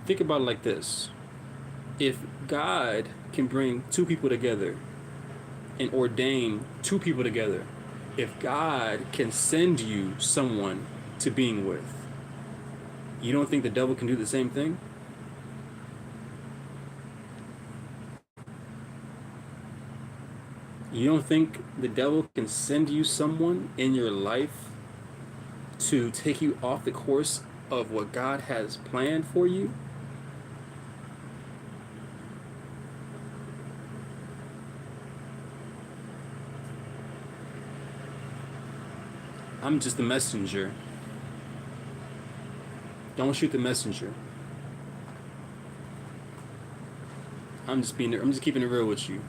Think about it like this. If God can bring two people together and ordain two people together, if God can send you someone to being with, you don't think the devil can do the same thing? You don't think the devil can send you someone in your life to take you off the course of what God has planned for you? I'm just the messenger. Don't shoot the messenger. I'm just keeping it real with you.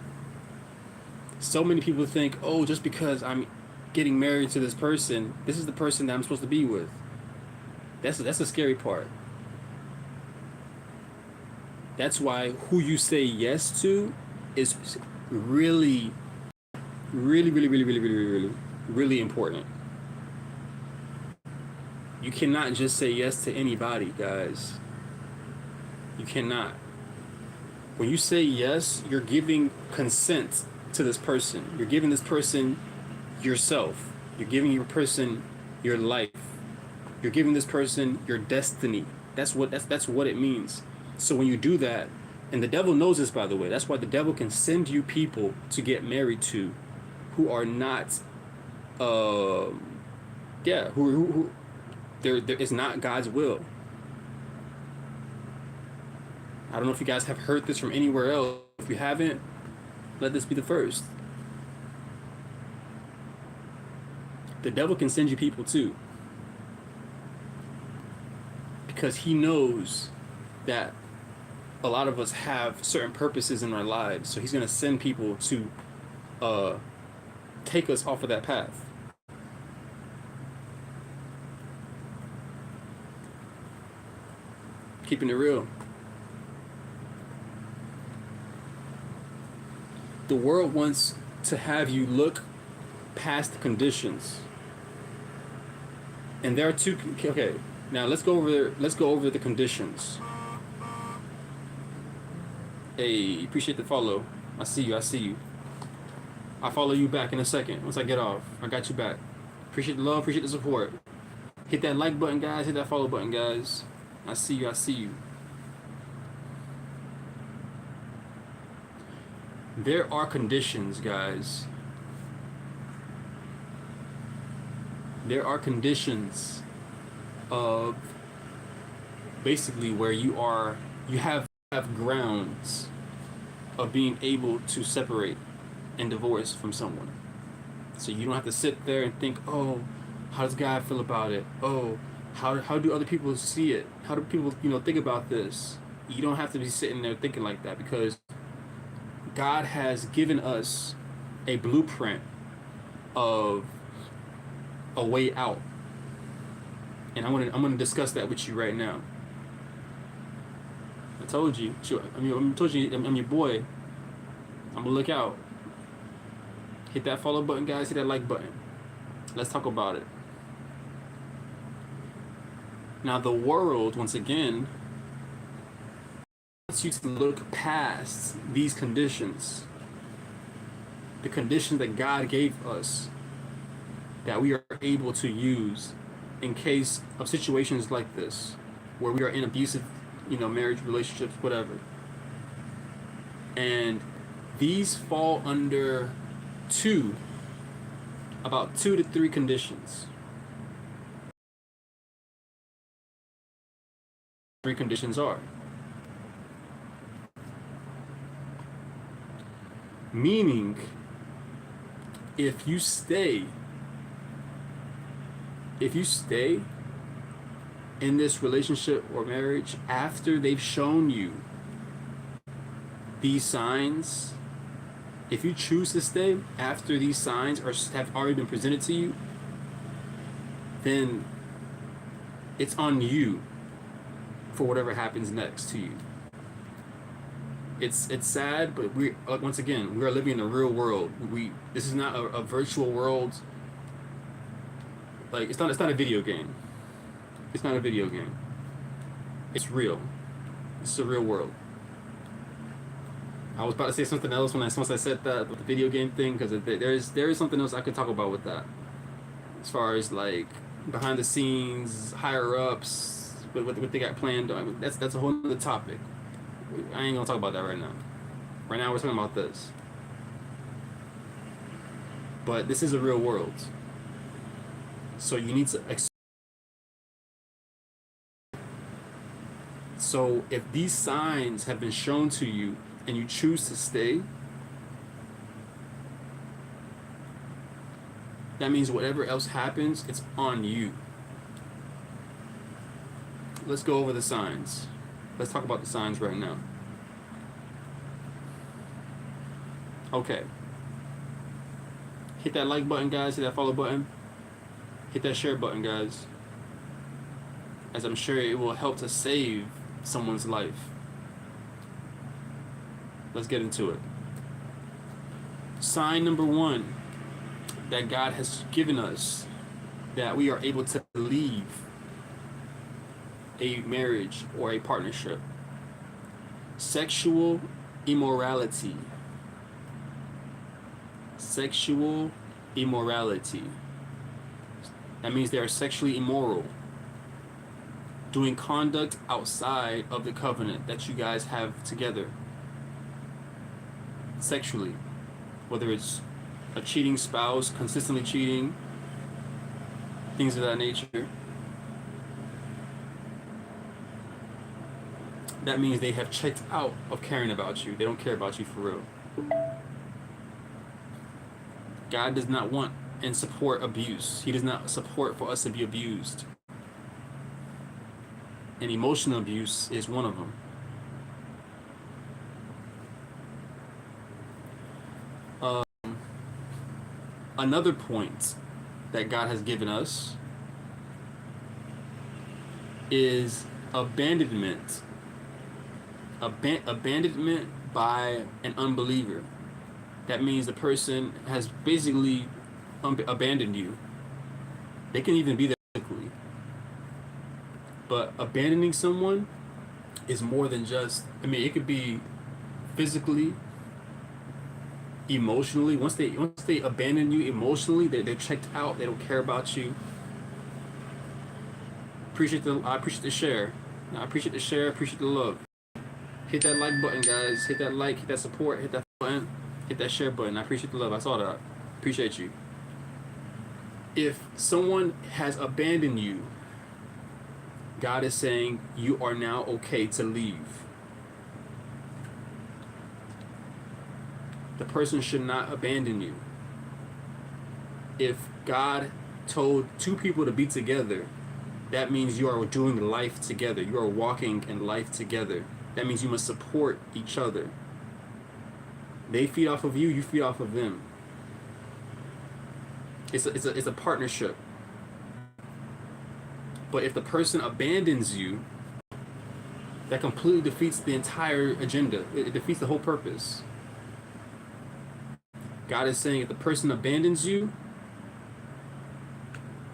So many people think, oh, just because I'm getting married to this person, this is the person that I'm supposed to be with. That's the scary part. That's why who you say yes to is really, really important. You cannot just say yes to anybody, guys. You cannot. When you say yes, you're giving consent to this person. You're giving this person yourself. You're giving your person your life. You're giving this person your destiny. That's what it means. So when you do that, and the devil knows this, by the way, that's why the devil can send you people to get married to who are not uh yeah, who there is not God's will. I don't know if you guys have heard this from anywhere else. If you haven't, let this be the first. The devil can send you people too, because he knows that a lot of us have certain purposes in our lives. So he's going to send people to uh, take us off of that path. Keeping it real. The world wants to have you look past the conditions. And there are two. Okay, now let's go over the conditions. Hey, appreciate the follow. I see you. I see you. I'll follow you back in a second once I get off. I got you back. Appreciate the love. Appreciate the support. Hit that like button, guys. Hit that follow button, guys. I see you. I see you. There are conditions, guys. There are conditions of basically where you have grounds of being able to separate and divorce from someone. So you don't have to sit there and think, oh, how does God feel about it? Oh, how do other people see it? How do people, think about this? You don't have to be sitting there thinking like that, because God has given us a blueprint of a way out. And I'm gonna discuss that with you right now. I told you. I'm your boy. I'm gonna look out. Hit that follow button, guys. Hit that like button. Let's talk about it. Now, the world, once again, wants you to look past these conditions. The conditions that God gave us, that we are able to use in case of situations like this, where we are in abusive, marriage, relationships, whatever. And these fall under about 2 to 3 conditions. 3 conditions are: meaning, if you stay in this relationship or marriage after they've shown you these signs. If you choose to stay after these signs have already been presented to you, then it's on you for whatever happens next to you. It's sad, but we once again we are living in a real world. This is not a virtual world. Like it's not a video game. It's not a video game. It's real. This is a real world. I was about to say something else once I said that with the video game thing, because there is something else I could talk about with that, as far as like behind the scenes, higher ups, what they got planned. I mean, that's a whole other topic. I ain't gonna talk about that right now. Right now we're talking about this. But this is a real world, so you need to. So if these signs have been shown to you and you choose to stay, that means whatever else happens, it's on you. Let's go over the signs. Let's talk about the signs right now. Okay. Hit that like button, guys. Hit that follow button. Hit that share button, guys. As I'm sure it will help to save someone's life. Let's get into it. Sign number 1 that God has given us, that we are able to leave a marriage or a partnership. Sexual immorality. Sexual immorality. That means they are sexually immoral, doing conduct outside of the covenant that you guys have together. Sexually, whether it's a cheating spouse, consistently cheating, things of that nature. That means they have checked out of caring about you. They don't care about you for real. God does not want and support abuse. He does not support for us to be abused. And emotional abuse is one of them. Another point that God has given us is abandonment. Abandonment by an unbeliever. That means the person has basically abandoned you. They can even be there physically. But abandoning someone is more than just, it could be physically, emotionally. Once they abandon you emotionally, they're checked out. They don't care about you. I appreciate the share. I appreciate the share. Appreciate the love. Hit that like button, guys. Hit that like. Hit that support. Hit that button. Hit that share button. I appreciate the love. I saw that. Appreciate you. If someone has abandoned you, God is saying you are now okay to leave. The person should not abandon you. If God told two people to be together, that means you are doing life together. You are walking in life together. That means you must support each other. They feed off of you, you feed off of them. It's a partnership. But if the person abandons you, that completely defeats the entire agenda. It defeats the whole purpose. God is saying if the person abandons you,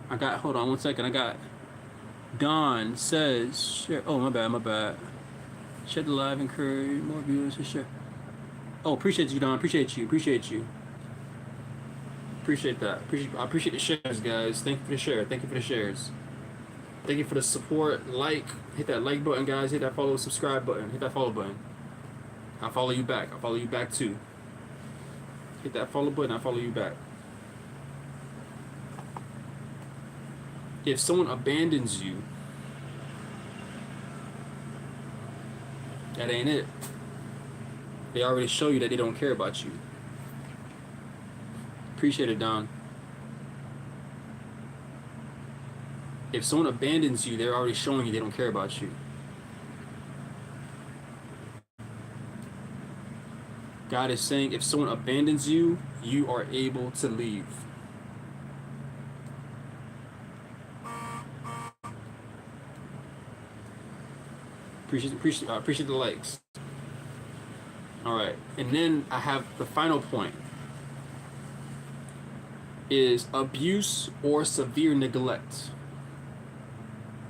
hold on one second. I got Don says, share. Oh, my bad. Share the live, encourage more viewers to share. Oh, appreciate you, Don. Appreciate you. Appreciate that. I appreciate the shares, guys. Thank you for the share. Thank you for the shares. Thank you for the support. Like, hit that like button, guys. Hit that follow, subscribe button. Hit that follow button. I'll follow you back. I'll follow you back too. Hit that follow button. I'll follow you back. If someone abandons you, that ain't it. They already show you that they don't care about you. Appreciate it, Don. If someone abandons you, they're already showing you they don't care about you. God is saying if someone abandons you, you are able to leave. Appreciate the likes. All right, and then I have the final point is abuse or severe neglect.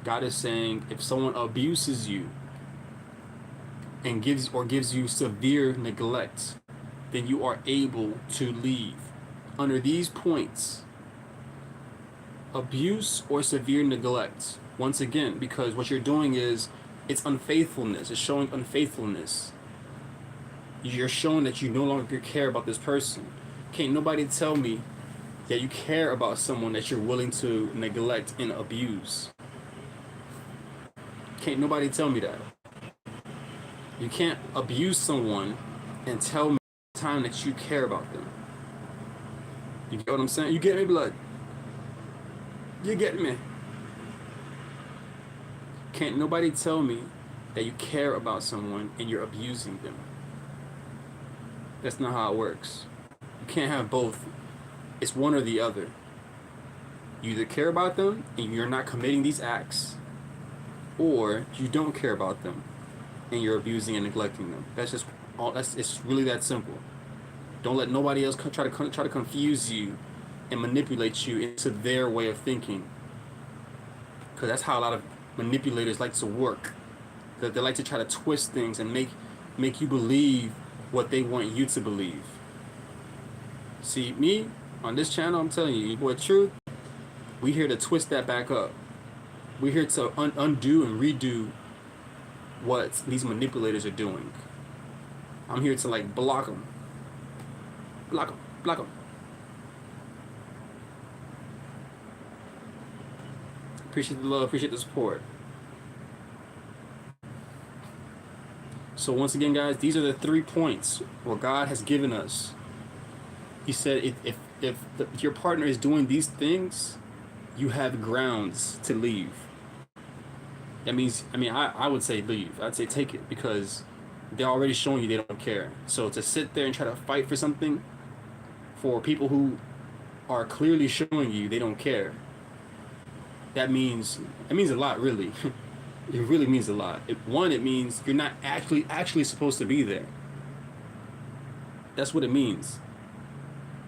God is saying if someone abuses you and gives you severe neglect, then you are able to leave. Under these points, abuse or severe neglect, once again, because what you're doing is it's unfaithfulness. It's showing unfaithfulness. You're showing that you no longer care about this person. Can't nobody tell me that you care about someone that you're willing to neglect and abuse. Can't nobody tell me that. You can't abuse someone and tell me the time that you care about them. You get what I'm saying? You get me, blood? You get me? Can't nobody tell me that you care about someone and you're abusing them. That's not how it works. You can't have both. It's one or the other. You either care about them and you're not committing these acts, or you don't care about them and you're abusing and neglecting them. That's just all. It's really that simple. Don't let nobody else try to confuse you and manipulate you into their way of thinking, because that's how a lot of manipulators like to work. That they like to try to twist things and make you believe what they want you to believe. See, me on this channel, I'm telling you, boy, truth, we here to twist that back up. We're here to undo and redo what these manipulators are doing. I'm here to like block them. Block them. Block them. Appreciate the love. Appreciate the support. So once again, guys, these are the 3 points where God has given us. He said if your partner is doing these things, you have grounds to leave. That means, I would say leave. I'd say take it, because they're already showing you they don't care. So to sit there and try to fight for something for people who are clearly showing you they don't care, it means a lot, really. It really means a lot. It means you're not actually supposed to be there. That's what it means.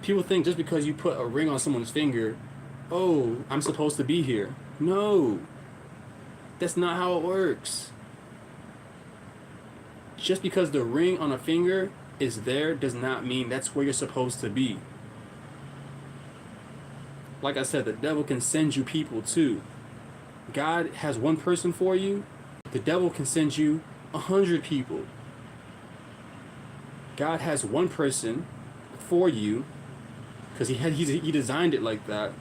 People think just because you put a ring on someone's finger, oh, I'm supposed to be here. No. That's not how it works. Just because the ring on a finger is there does not mean that's where you're supposed to be. Like I said, the devil can send you people too. God has one person for you. The devil can send you 100 people. God has one person for you because he designed it like that.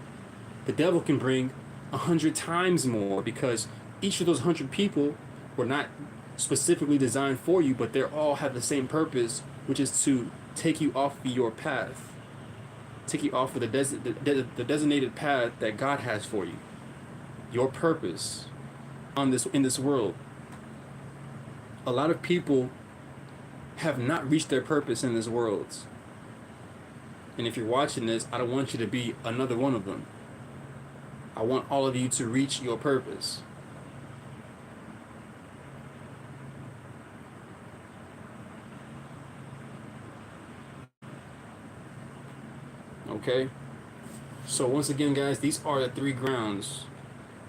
The devil can bring 100 times more, because each of those 100 people were not specifically designed for you, but they all have the same purpose, which is to take you off of your path, take you off of the designated path that God has for you. Your purpose in this world. A lot of people have not reached their purpose in this world. And if you're watching this, I don't want you to be another one of them. I want all of you to reach your purpose. Okay? So once again, guys, these are the 3 grounds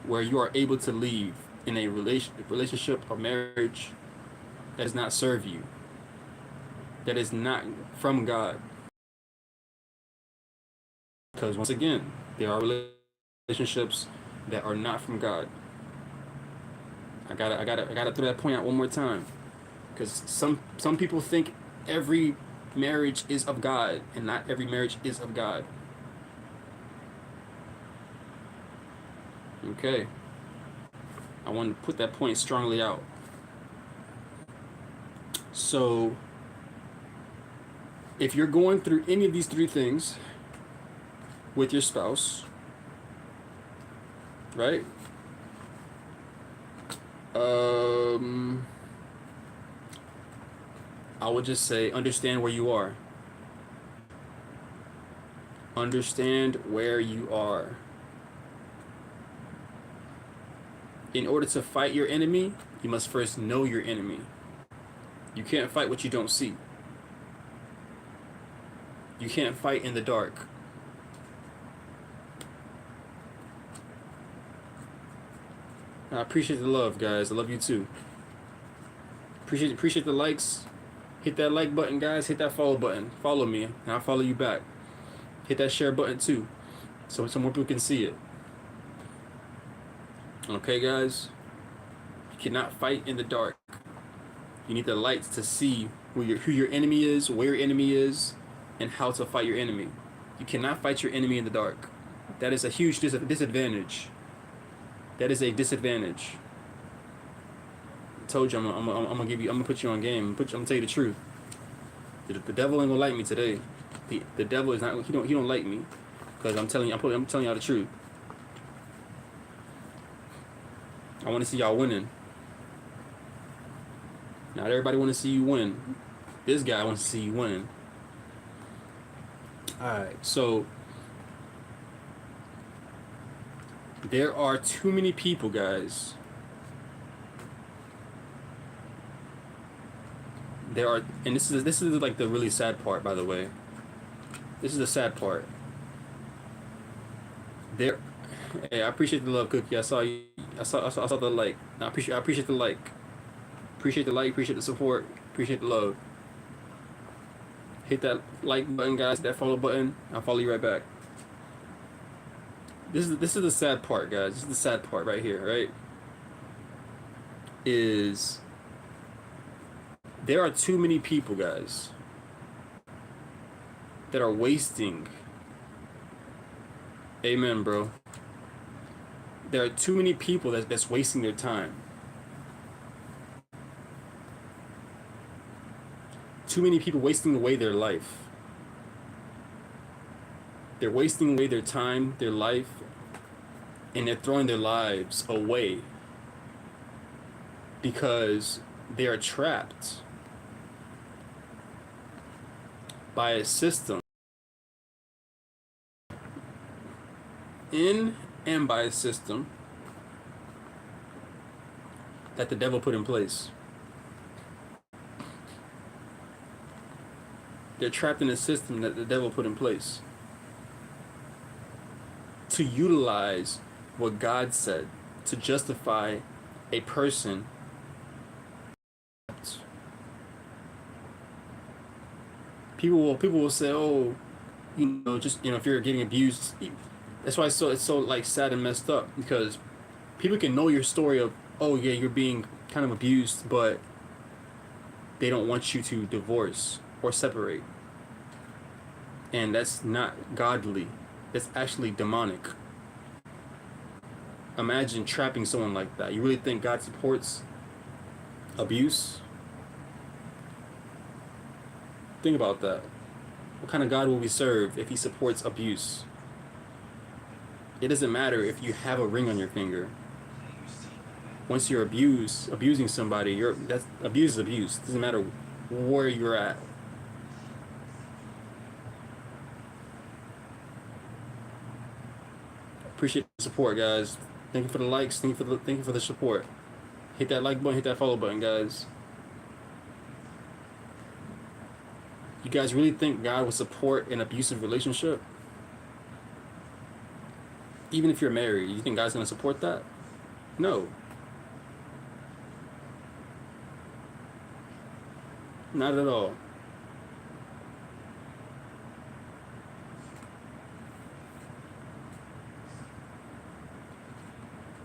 where you are able to leave in a relationship or marriage that does not serve you, that is not from God. Because once again, there are relationships that are not from God. I gotta throw that point out one more time, because some people think every marriage is of God, and not every marriage is of God. Okay. I want to put that point strongly out. So, if you're going through any of these 3 things with your spouse, right? Um, I would just say understand where you are. Understand where you are. In order to fight your enemy, you must first know your enemy. You can't fight what you don't see. You can't fight in the dark. I appreciate the love, guys. I love you too. Appreciate the likes. Hit that like button, guys. Hit that follow button. Follow me, and I'll follow you back. Hit that share button too, so more people can see it. Okay, guys. You cannot fight in the dark. You need the lights to see who your enemy is, where your enemy is, and how to fight your enemy. You cannot fight your enemy in the dark. That is a huge disadvantage. That is a disadvantage. I told you I'm gonna put you on game. I'm gonna tell you the truth. The devil ain't gonna like me today. The devil is not. He don't like me, because I'm telling y'all the truth. I want to see y'all winning. Not everybody want to see you win. This guy wants to see you win. Alright, so there are too many people, guys. There are, and this is like the really sad part, by the way. This is the sad part. There, hey, I appreciate the love, Cookie. I saw you. I saw the like. I appreciate the like. Appreciate the like. Appreciate the support. Appreciate the love. Hit that like button, guys. That follow button. I'll follow you right back. This is the sad part, guys. This is the sad part right here, right? Is there are too many people, guys, that are wasting. Amen, bro. There are too many people that's wasting their time. Too many people wasting away their life. They're wasting away their time, their life, and they're throwing their lives away because they are trapped by a system and by a system that the devil put in place. They're trapped in a system that the devil put in place to utilize what God said to justify a person. People will say, oh, just if you're getting abused. That's why it's so like sad and messed up, because people can know your story of, oh yeah, you're being kind of abused, but they don't want you to divorce or separate. And that's not godly. That's actually demonic. Imagine trapping someone like that. You really think God supports abuse? Think about that. What kind of God will we serve if he supports abuse? It doesn't matter if you have a ring on your finger. Once you're abusing somebody, that's abuse is abuse. It doesn't matter where you're at. Appreciate the support, guys. Thank you for the likes. Thank you for the support. Hit that like button. Hit that follow button, guys. You guys really think God would support an abusive relationship? Even if you're married, you think God's going to support that? No. Not at all.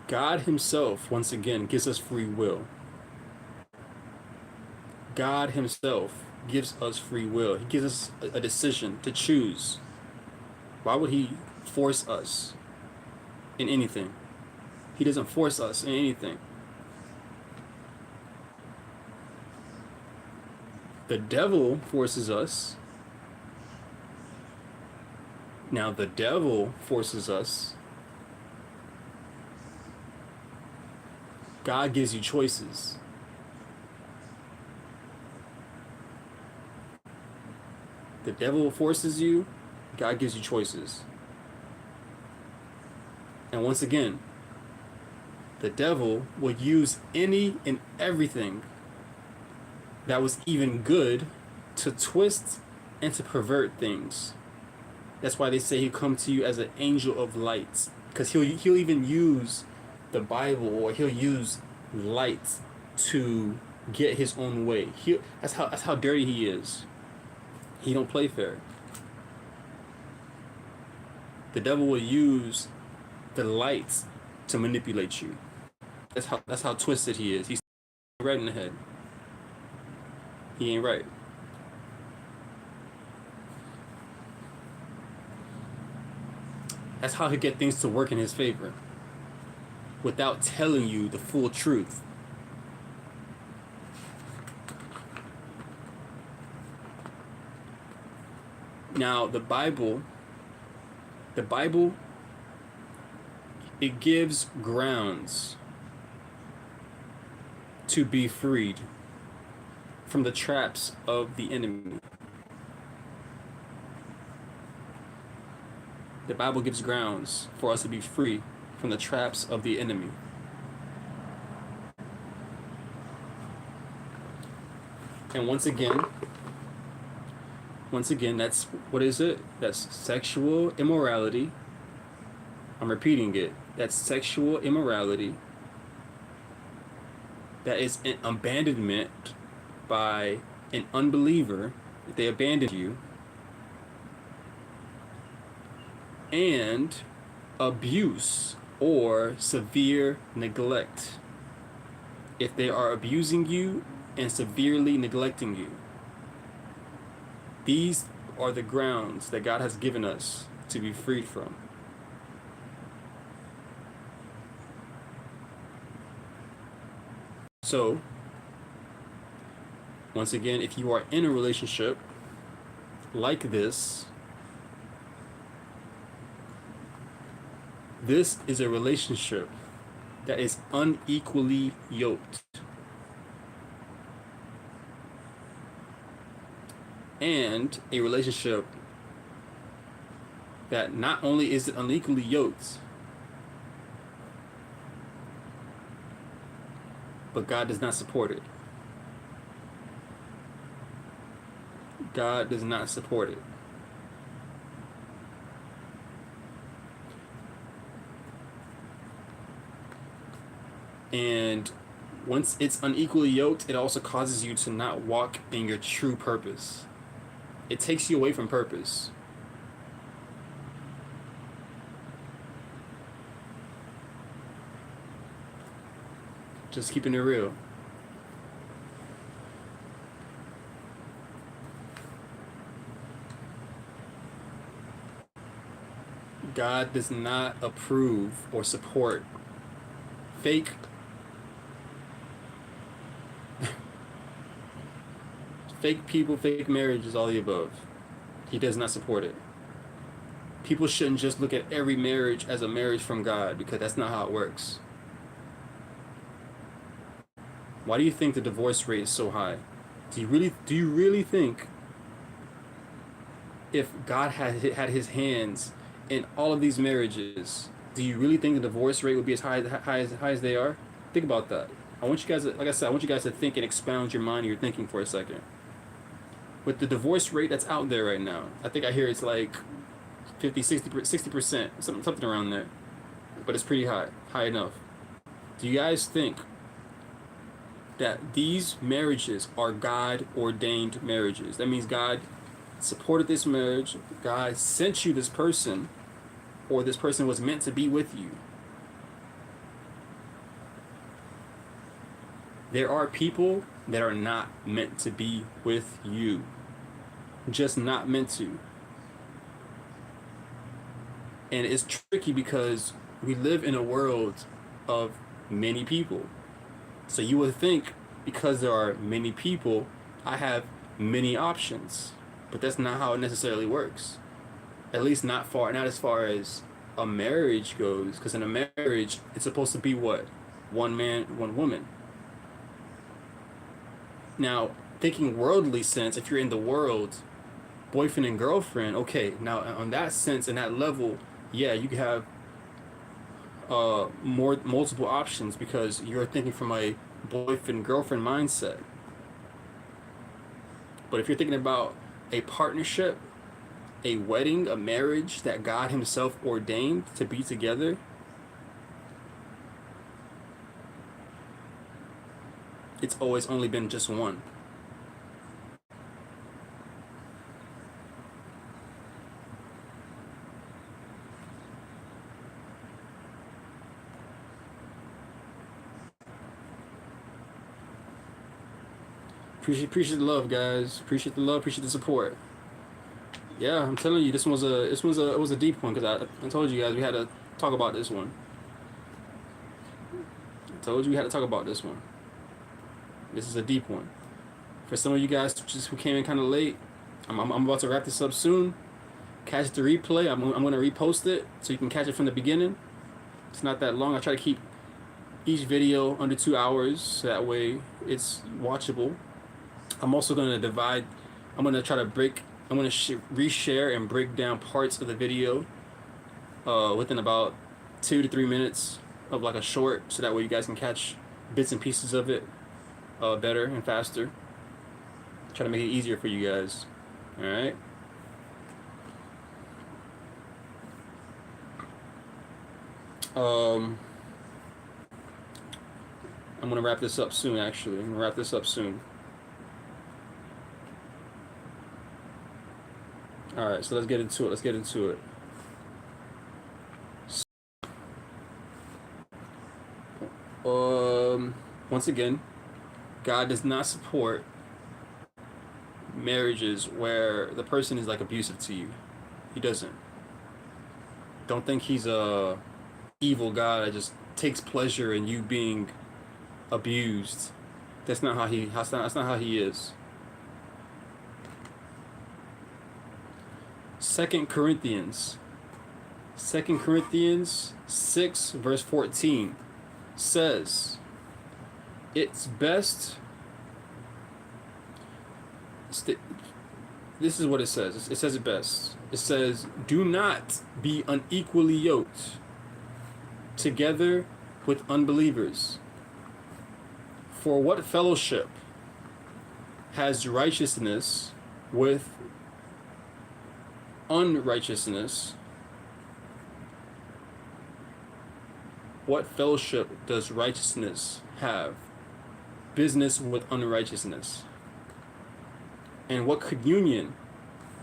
God himself, once again, gives us free will. God himself gives us free will. He gives us a decision to choose. Why would he force us in anything? He doesn't force us in anything. The devil forces us. Now the devil forces us God gives you choices. The devil forces you, God gives you choices. And once again, the devil will use any and everything that was even good to twist and to pervert things. That's why they say he'll come to you as an angel of light, because he'll even use the Bible, or he'll use light to get his own way. That's how dirty he is. He don't play fair. The devil will use the light to manipulate you. That's how twisted he is. He's right in the head. He ain't right. That's how he get things to work in his favor without telling you the full truth. Now, the Bible, it gives grounds to be freed from the traps of the enemy. The Bible gives grounds for us to be free from the traps of the enemy. And once again, that's, what is it? That's sexual immorality. I'm repeating it. That's sexual immorality. That is an abandonment by an unbeliever. They abandon you. And abuse or severe neglect. If they are abusing you and severely neglecting you. These are the grounds that God has given us to be freed from. So, once again, if you are in a relationship like this is a relationship that is unequally yoked. And a relationship that not only is it unequally yoked, but God does not support it. God does not support it. And once it's unequally yoked, it also causes you to not walk in your true purpose. It takes you away from purpose. Just keeping it real. God does not approve or support fake people, fake marriages, all the above. He does not support it. People shouldn't just look at every marriage as a marriage from God, because that's not how it works. Why do you think the divorce rate is so high? Do you really think if God had his hands in all of these marriages, do you really think the divorce rate would be as high as they are? Think about that. I want you guys to, like I said, I want you guys to think and expound your mind and your thinking for a second. With the divorce rate that's out there right now, I think I hear it's like 50, 60%, something around there. But it's pretty high enough. Do you guys think that these marriages are God-ordained marriages? That means God supported this marriage, God sent you this person, or this person was meant to be with you. There are people that are not meant to be with you. Just not meant to. And it's tricky because we live in a world of many people. So you would think because there are many people, I have many options. But that's not how it necessarily works. At least not as far as a marriage goes. Because in a marriage, it's supposed to be what? one man, one woman. Now, thinking worldly sense, if you're in the world, boyfriend and girlfriend, okay, now on that sense and that level, yeah, you can have more multiple options because you're thinking from a boyfriend girlfriend mindset. But if you're thinking about a partnership, a wedding, a marriage that God Himself ordained to be together, it's always only been just one. Appreciate the love, guys. Appreciate the love. Appreciate the support. Yeah, I'm telling you, it was a deep one because I told you guys we had to talk about this one. I told you we had to talk about this one. This is a deep one. For some of you guys just who came in kind of late, I'm about to wrap this up soon. Catch the replay. I'm gonna repost it so you can catch it from the beginning. It's not that long. I try to keep each video under 2 hours so that way it's watchable. I'm also gonna divide. I'm gonna try to break. I'm gonna reshare and break down parts of the video within about 2 to 3 minutes of like a short, so that way you guys can catch bits and pieces of it better and faster. Try to make it easier for you guys. All right. I'm gonna wrap this up soon. Actually, I'm gonna wrap this up soon. All right, so let's get into it. Let's get into it. Once again, God does not support marriages where the person is like abusive to you. He doesn't. Don't think He's a evil God that just takes pleasure in you being abused. That's not how He. That's not how He is. 2 Corinthians 6 verse 14 says, it's best. This is what it says. It says it best. It says, do not be unequally yoked together with unbelievers. For what fellowship has righteousness with unrighteousness? What fellowship does righteousness have business with unrighteousness? And what communion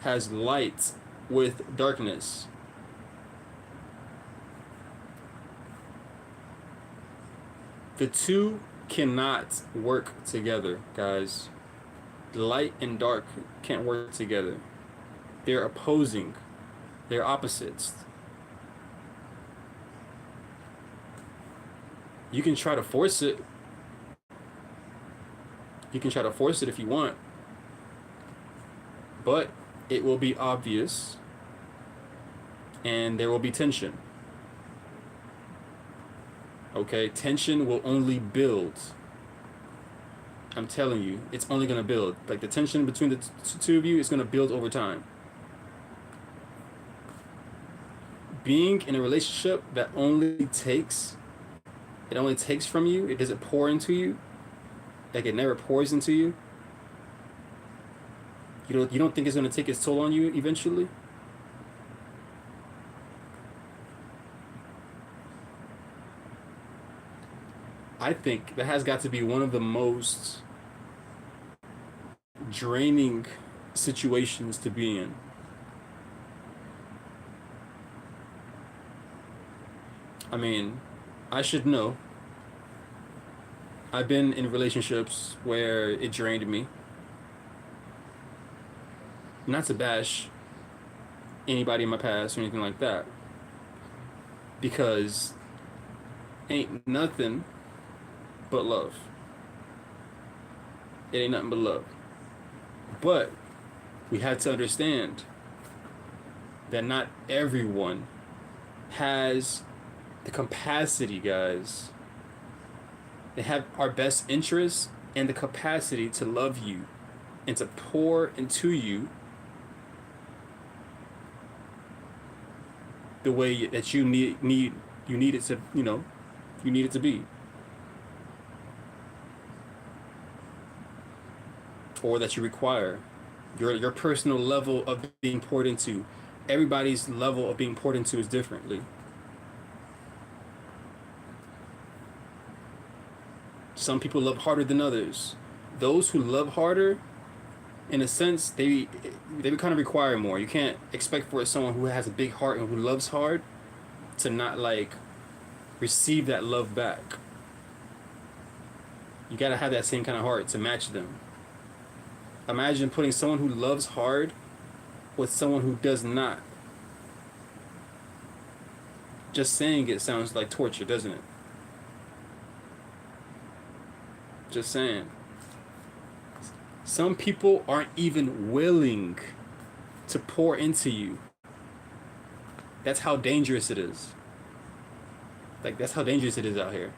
has light with darkness? The two cannot work together, guys. Light and dark can't work together. They're opposing. They're opposites. You can try to force it. You can try to force it if you want. But it will be obvious. And there will be tension. Okay? Tension will only build. I'm telling you, it's only going to build. Like the tension between the two of you is going to build over time. Being in a relationship that only takes from you, it doesn't pour into you, like it never pours into you. You don't think it's going to take its toll on you eventually? I think that has got to be one of the most draining situations to be in. I mean, I should know. I've been in relationships where it drained me. Not to bash anybody in my past or anything like that, because ain't nothing but love. It ain't nothing but love. But we have to understand that not everyone has the capacity, guys, They have our best interests and the capacity to love you and to pour into you the way that you need it to, you need it to be, or that you require. Your personal level of being poured into. Everybody's level of being poured into is differently. Some people love harder than others. Those who love harder, in a sense, they kind of require more. You can't expect for someone who has a big heart and who loves hard to not like receive that love back. You gotta have that same kind of heart to match them. Imagine putting someone who loves hard with someone who does not. Just saying it sounds like torture, doesn't it? Just saying. Some people aren't even willing to pour into you. That's how dangerous it is. Like, that's how dangerous it is out here.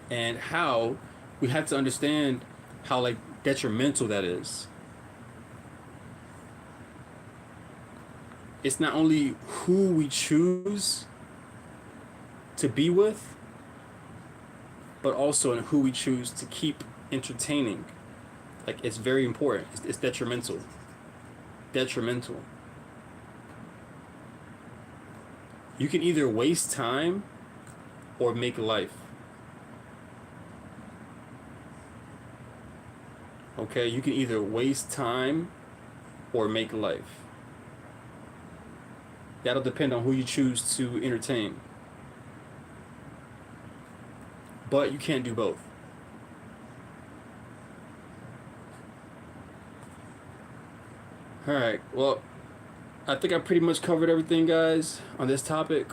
And how we have to understand how, like, detrimental that is. It's not only who we choose to be with, but also in who we choose to keep entertaining. Like, it's very important. It's detrimental. Detrimental. You can either waste time or make life. Okay, you can either waste time or make life. That'll depend on who you choose to entertain. But you can't do both. Alright, well, I think I pretty much covered everything, guys, on this topic.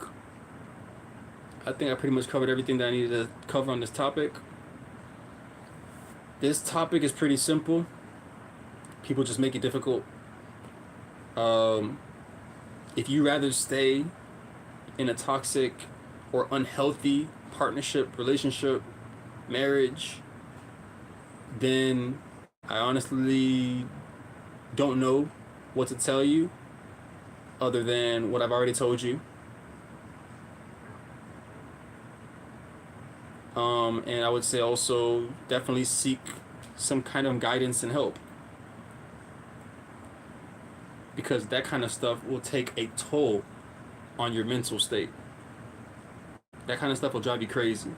I think I pretty much covered everything that I needed to cover on this topic. This topic is pretty simple. People just make it difficult. If you rather stay in a toxic or unhealthy partnership, relationship, marriage, then I honestly don't know what to tell you other than what I've already told you. And I would say also definitely seek some kind of guidance and help, because that kind of stuff will take a toll on your mental state. That kind of stuff will drive you crazy.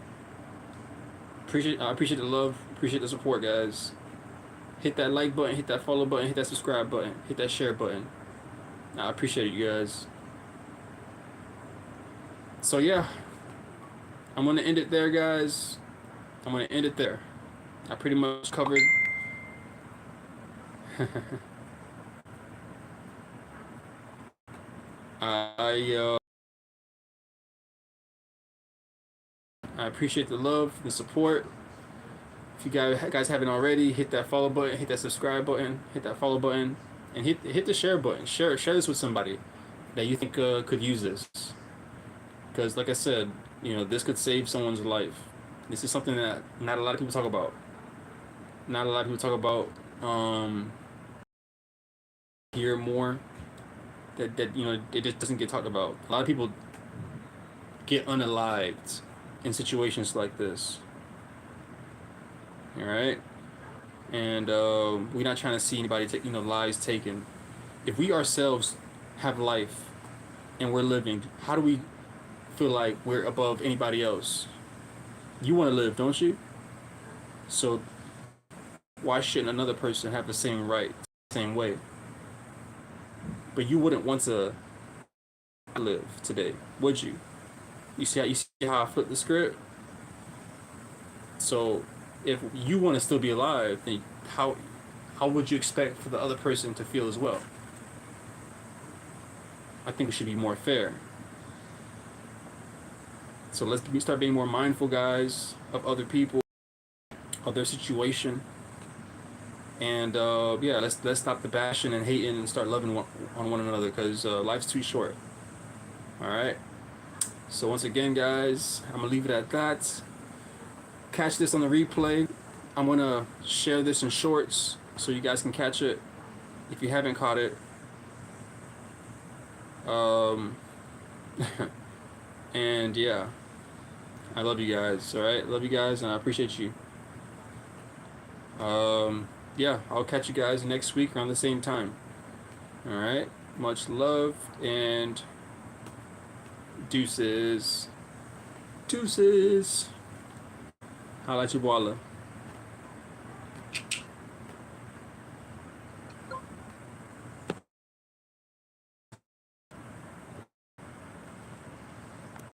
I appreciate the love, appreciate the support, guys. Hit that like button, hit that follow button, hit that subscribe button, hit that share button. I appreciate it, you guys. So yeah, I'm gonna end it there, guys. I'm gonna end it there. I pretty much covered. I I appreciate the love, the support. If you guys haven't already, hit that follow button, hit that subscribe button, hit that follow button, and hit the share button. Share this with somebody that you think could use this. Because, like I said, this could save someone's life. This is something that not a lot of people talk about. Not a lot of people talk about. Hear more. That it just doesn't get talked about. A lot of people get unalived in situations like this. All right, and we're not trying to see anybody take lives taken. If we ourselves have life and we're living, how do we feel like we're above anybody else? You want to live, don't you? So why shouldn't another person have the same right, same way? But you wouldn't want to live today, would you? You see how I flipped the script? So if you want to still be alive, then how would you expect for the other person to feel as well? I think it should be more fair. So let's start being more mindful, guys, of other people, of their situation, and yeah, let's stop the bashing and hating and start loving on one another, because life's too short. All right. So once again, guys, I'm gonna leave it at that. Catch this on the replay. I'm gonna share this in shorts so you guys can catch it if you haven't caught it. Um, and yeah, I love you guys. All right, love you guys, and I appreciate you. Yeah, I'll catch you guys next week around the same time. All right, much love and deuces. Deuces. Holla at your boiler.